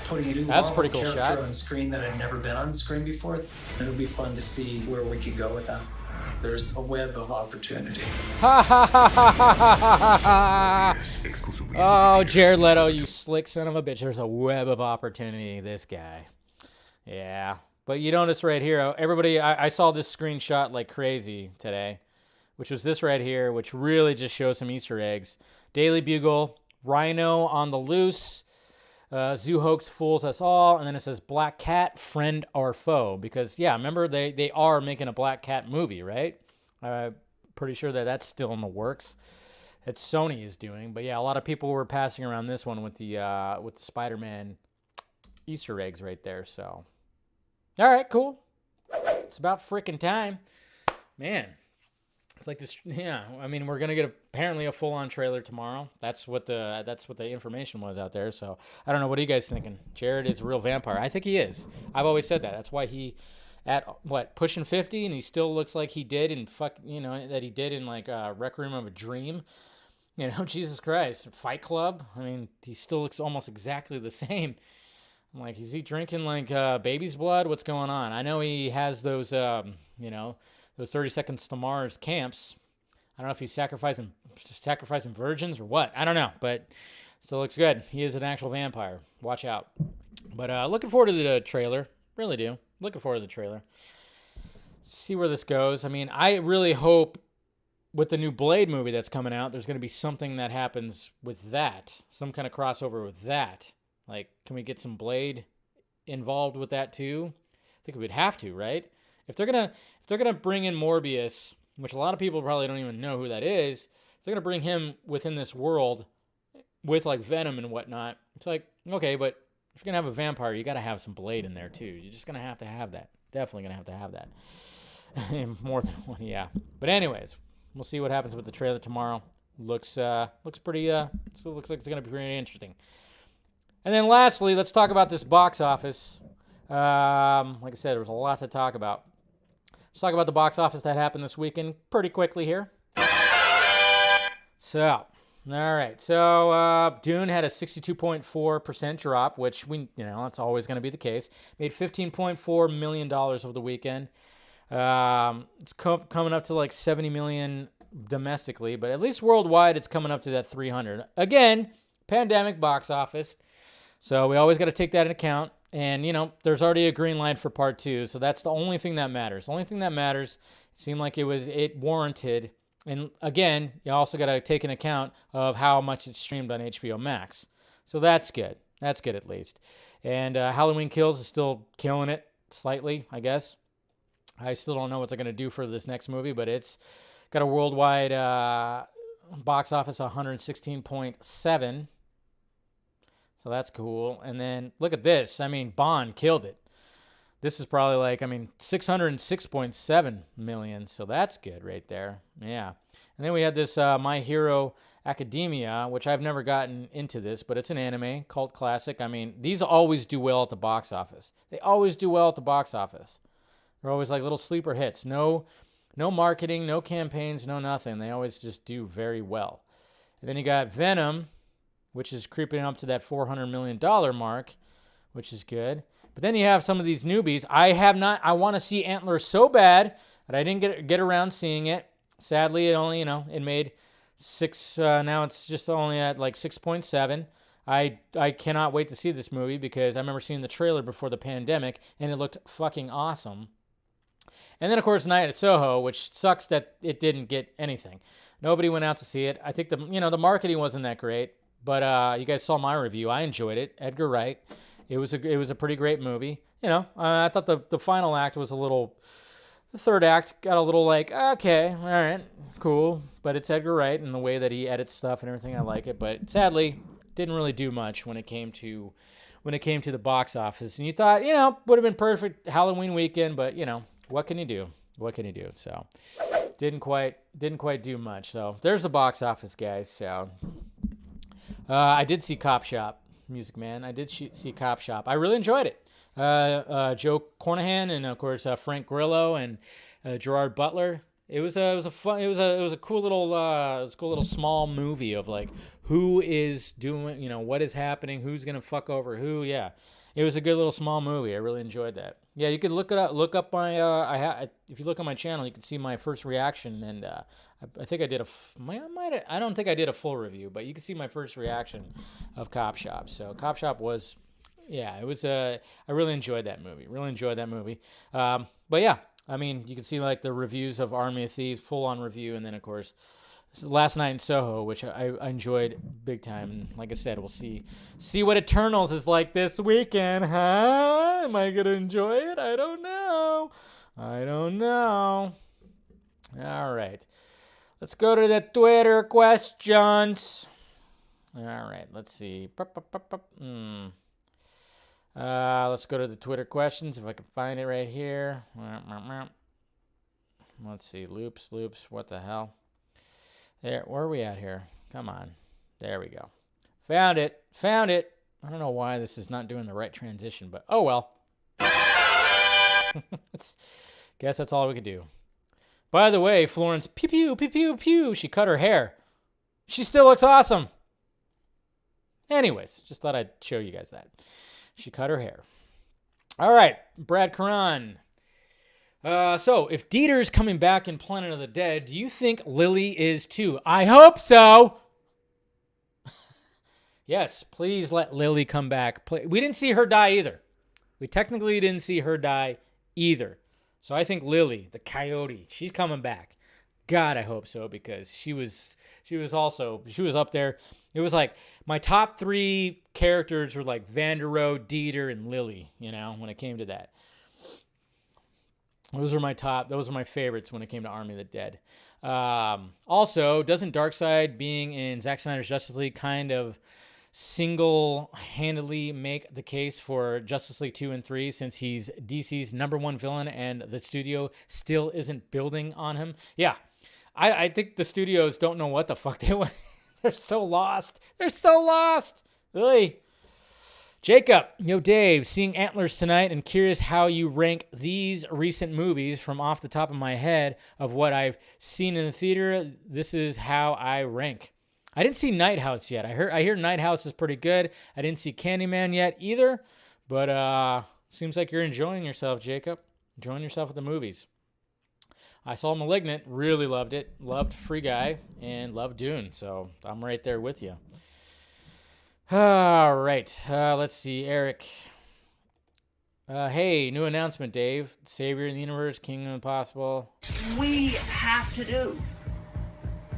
putting a new Marvel character on screen that had never been on screen before. It'll be fun to see where we could go with that. There's a web of opportunity. Oh, Jared Leto, you slick son of a bitch. There's a web of opportunity, this guy. Yeah. But you notice right here, everybody, I saw this screenshot like crazy today, which was this right here, which really just shows some Easter eggs. Daily Bugle, Rhino on the loose, Zoo Hoax fools us all, and then it says Black Cat, friend or foe. Because, yeah, remember, they are making a Black Cat movie, right? I'm pretty sure that's still in the works. That Sony is doing. But, yeah, a lot of people were passing around this one with the Spider-Man Easter eggs right there, so. All right, cool. It's about freaking time. Man. It's like this, yeah. I mean, we're gonna get apparently a full-on trailer tomorrow. That's what the information was out there. So I don't know. What are you guys thinking? Jared is a real vampire. I think he is. I've always said that. That's why he, at pushing 50, and he still looks like he did in that he did in like Rec Room of a Dream. Jesus Christ, Fight Club. I mean, he still looks almost exactly the same. I'm like, is he drinking like baby's blood? What's going on? I know he has those those 30 Seconds to Mars camps, don't know if he's sacrificing virgins or what. I don't know, but still looks good. He is an actual vampire. Watch out. But looking forward to the trailer. Really do. Looking forward to the trailer. See where this goes. I mean, I really hope with the new Blade movie that's coming out, there's going to be something that happens with that. Some kind of crossover with that. Like, can we get some Blade involved with that too? I think we'd have to, right? If they're gonna bring in Morbius, which a lot of people probably don't even know who that is, if they're gonna bring him within this world with like Venom and whatnot, it's like, okay, but if you're gonna have a vampire, you gotta have some Blade in there too. You're just gonna have to have that. Definitely gonna have to have that. More than one, yeah. But anyways, we'll see what happens with the trailer tomorrow. Looks pretty. Still looks like it's gonna be pretty interesting. And then lastly, let's talk about this box office. Like I said, there was a lot to talk about. Let's talk about the box office that happened this weekend pretty quickly here. So, all right. So, Dune had a 62.4% drop, which that's always going to be the case. Made $15.4 million over the weekend. It's coming up to like 70 million domestically, but at least worldwide, it's coming up to that 300. Again, pandemic box office. So we always got to take that into account. And, there's already a green light for part 2, so that's the only thing that matters. The only thing that matters, it seemed like it warranted. And again, you also got to take into account of how much it's streamed on HBO Max. So that's good. That's good at least. And Halloween Kills is still killing it slightly, I guess. I still don't know what they're going to do for this next movie, but it's got a worldwide box office of 116.7. So that's cool. And then look at this. I mean, Bond killed it. This is probably like, 606.7 million. So that's good right there. Yeah. And then we had this My Hero Academia, which I've never gotten into this, but it's an anime, cult classic. I mean, these always do well at the box office. They always do well at the box office. They're always like little sleeper hits. No marketing, no campaigns, no nothing. They always just do very well. And then you got Venom, which is creeping up to that $400 million mark, which is good. But then you have some of these newbies. I want to see Antlers so bad, but I didn't get around seeing it. Sadly, it only, it made 6, now it's just only at like 6.7. I cannot wait to see this movie because I remember seeing the trailer before the pandemic, and it looked fucking awesome. And then, of course, Night at Soho, which sucks that it didn't get anything. Nobody went out to see it. I think the marketing wasn't that great. But you guys saw my review. I enjoyed it. Edgar Wright. It was a pretty great movie. I thought the final act was the third act got a little like, okay, all right, cool. But it's Edgar Wright and the way that he edits stuff and everything. I like it. But sadly, didn't really do much when it came to the box office. And you thought, would have been perfect Halloween weekend. But what can you do? What can you do? So didn't quite do much. So there's the box office, guys. So. I did see Cop Shop, Music Man. I did see Cop Shop. I really enjoyed it. Joe Cornahan and of course Frank Grillo and Gerard Butler. It was a cool little small movie of like who is doing, what is happening, who's gonna fuck over who. Yeah, it was a good little small movie. I really enjoyed that. Yeah, you could look up my if you look on my channel, you can see my first reaction, and I think I did I don't think I did a full review, but you can see my first reaction of Cop Shop. So Cop Shop was, it was I really enjoyed that movie. But yeah, you can see like the reviews of Army of Thieves, full on review, and then of course Last Night in Soho, which I enjoyed big time. And like I said, we'll see what Eternals is like this weekend, huh? Am I gonna enjoy it? I don't know. All right. Let's go to the Twitter questions. All right, let's see. Let's go to the Twitter questions, if I can find it right here. Let's see. Loops. What the hell? There, where are we at here? Come on. There we go. Found it. I don't know why this is not doing the right transition, but oh well. Guess that's all we could do. By the way, Florence, pew, pew, pew, pew, pew, she cut her hair. She still looks awesome. Anyways, just thought I'd show you guys that. She cut her hair. All right, Brad Karan. So, if Dieter's coming back in Planet of the Dead, do you think Lily is too? I hope so. Yes, please let Lily come back. We didn't see her die either. We technically didn't see her die either. So I think Lily, the coyote, she's coming back. God, I hope so, because she was up there. It was like my top 3 characters were like Vanderoe, Dieter, and Lily, when it came to that. Those were my favorites when it came to Army of the Dead. Also, doesn't Darkseid being in Zack Snyder's Justice League kind of single-handedly make the case for Justice League 2 and 3 since he's DC's #1 villain and the studio still isn't building on him? Yeah, I think the studios don't know what the fuck they want. They're so lost. Really? Jacob, yo Dave, seeing Antlers tonight and curious how you rank these recent movies from off the top of my head of what I've seen in the theater. This is how I rank. I didn't see Night House yet. I hear Night House is pretty good. I didn't see Candyman yet either, but seems like you're enjoying yourself, Jacob. Enjoying yourself with the movies. I saw Malignant, really loved it. Loved Free Guy and loved Dune, so I'm right there with you. All right, let's see, Eric. Hey, new announcement, Dave. Savior of the Universe, Kingdom Impossible. We have to do.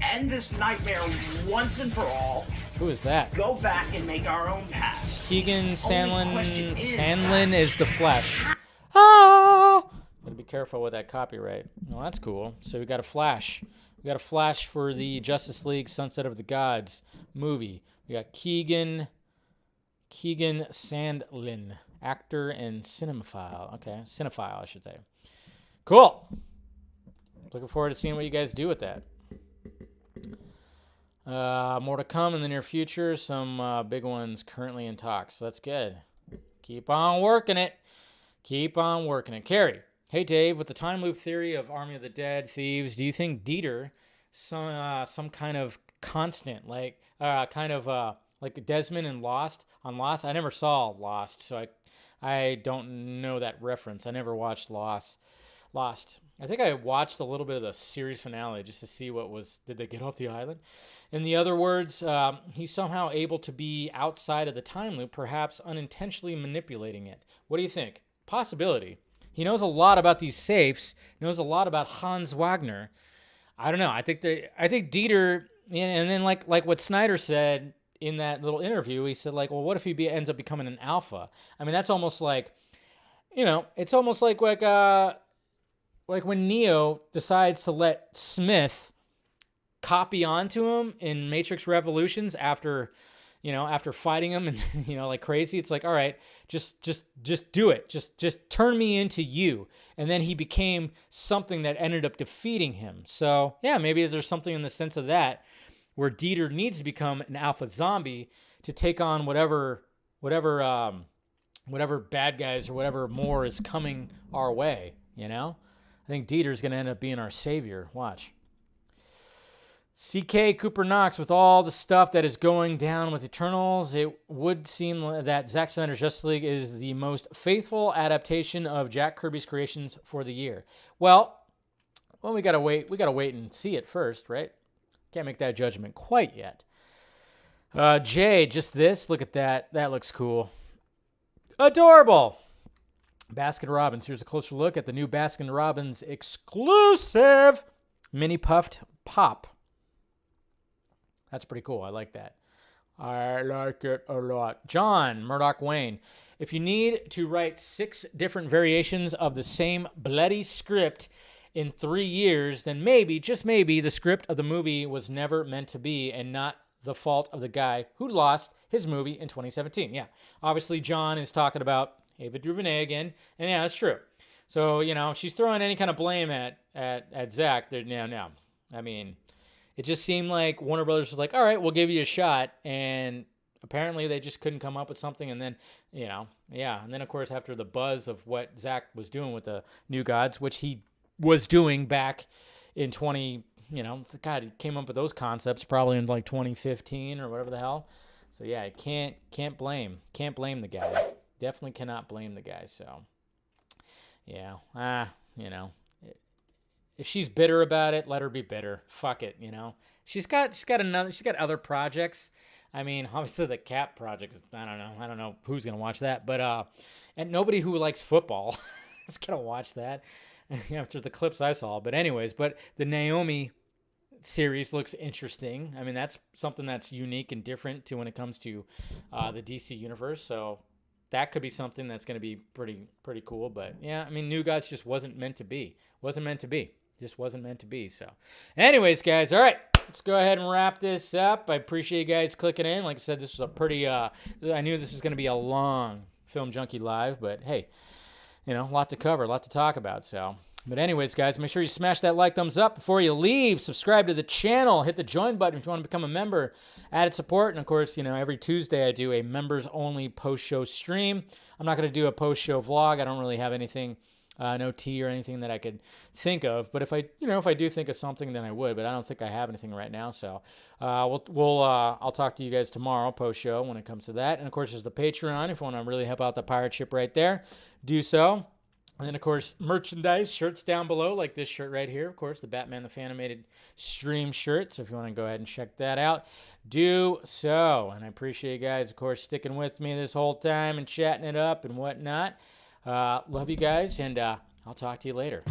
End this nightmare once and for all. Who is that? Go back and make our own path. Keegan Sandlin is the Flash. Ah! Gotta be careful with that copyright. Well, that's cool. So we got a Flash. We got a Flash for the Justice League Sunset of the Gods movie. We got Keegan Sandlin, actor and cinephile. Okay, cinephile, I should say. Cool. Looking forward to seeing what you guys do with that. More to come in the near future. Some big ones currently in talks. So that's good. Keep on working it. Carrie. Hey, Dave, with the time loop theory of Army of the Dead, Thieves, do you think Dieter, some kind of constant, like Desmond in Lost? On Lost, I never saw Lost, so I don't know that reference. I never watched Lost. I think I watched a little bit of the series finale just to see did they get off the island? In the other words, he's somehow able to be outside of the time loop, perhaps unintentionally manipulating it. What do you think? Possibility. He knows a lot about these safes, knows a lot about Hans Wagner. I don't know. I think Dieter, and then like what Snyder said in that little interview, he said well, what if he ends up becoming an alpha? I mean, that's almost like, it's almost like when Neo decides to let Smith copy onto him in Matrix Revolutions after fighting him and, like crazy. It's like, all right, just do it. Just turn me into you. And then he became something that ended up defeating him. So yeah, maybe there's something in the sense of that where Dieter needs to become an alpha zombie to take on whatever bad guys or whatever more is coming our way, I think Dieter's going to end up being our savior. Watch. CK Cooper Knox, with all the stuff that is going down with Eternals, it would seem that Zack Snyder's Justice League is the most faithful adaptation of Jack Kirby's creations for the year. Well, we gotta wait. We gotta wait and see it first, right? Can't make that judgment quite yet. Jay, just this. Look at that. That looks cool. Adorable. Baskin Robbins. Here's a closer look at the new Baskin Robbins exclusive mini puffed pop. That's pretty cool. I like that. I like it a lot. John Murdoch Wayne. If you need to write 6 different variations of the same bloody script in 3 years, then maybe, just maybe, the script of the movie was never meant to be and not the fault of the guy who lost his movie in 2017. Yeah, obviously John is talking about Ava DuVernay again, and yeah, that's true. So, if she's throwing any kind of blame at Zack, no. I mean, it just seemed like Warner Brothers was like, all right, we'll give you a shot. And apparently they just couldn't come up with something. And then, And then, of course, after the buzz of what Zack was doing with the New Gods, which he was doing back in God, he came up with those concepts probably in 2015 or whatever the hell. So, yeah, can't blame the guy. Definitely cannot blame the guy. So, yeah. you know, if she's bitter about it, let her be bitter. Fuck it, you know. She's got other projects. I mean, obviously the Cap project, I don't know who's going to watch that, but and nobody who likes football is going to watch that after the clips I saw. But anyways, but the Naomi series looks interesting. I mean, that's something that's unique and different to when it comes to the DC universe. So that could be something that's going to be pretty cool. But yeah, I mean, New Gods just wasn't meant to be. Just wasn't meant to be. So anyways, guys, all right, let's go ahead and wrap this up. I appreciate you guys clicking in. Like I said, this was a pretty, I knew this was going to be a long Film Junkie Live, but hey, you know, a lot to cover, a lot to talk about. So, but anyways, guys, make sure you smash that like, thumbs up before you leave. Subscribe to the channel. Hit the join button if you want to become a member. Added support. And, of course, you know, every Tuesday I do a members-only post-show stream. I'm not going to do a post-show vlog. I don't really have anything, no tea or anything that I could think of. But if I do think of something, then I would. But I don't think I have anything right now. So I'll talk to you guys tomorrow post-show when it comes to that. And, of course, there's the Patreon. If you want to really help out the pirate ship right there, do so. And then, of course, merchandise, shirts down below, like this shirt right here. Of course, the Batman the Fanimated stream shirt. So if you want to go ahead and check that out, do so. And I appreciate you guys, of course, sticking with me this whole time and chatting it up and whatnot. Love you guys, and I'll talk to you later.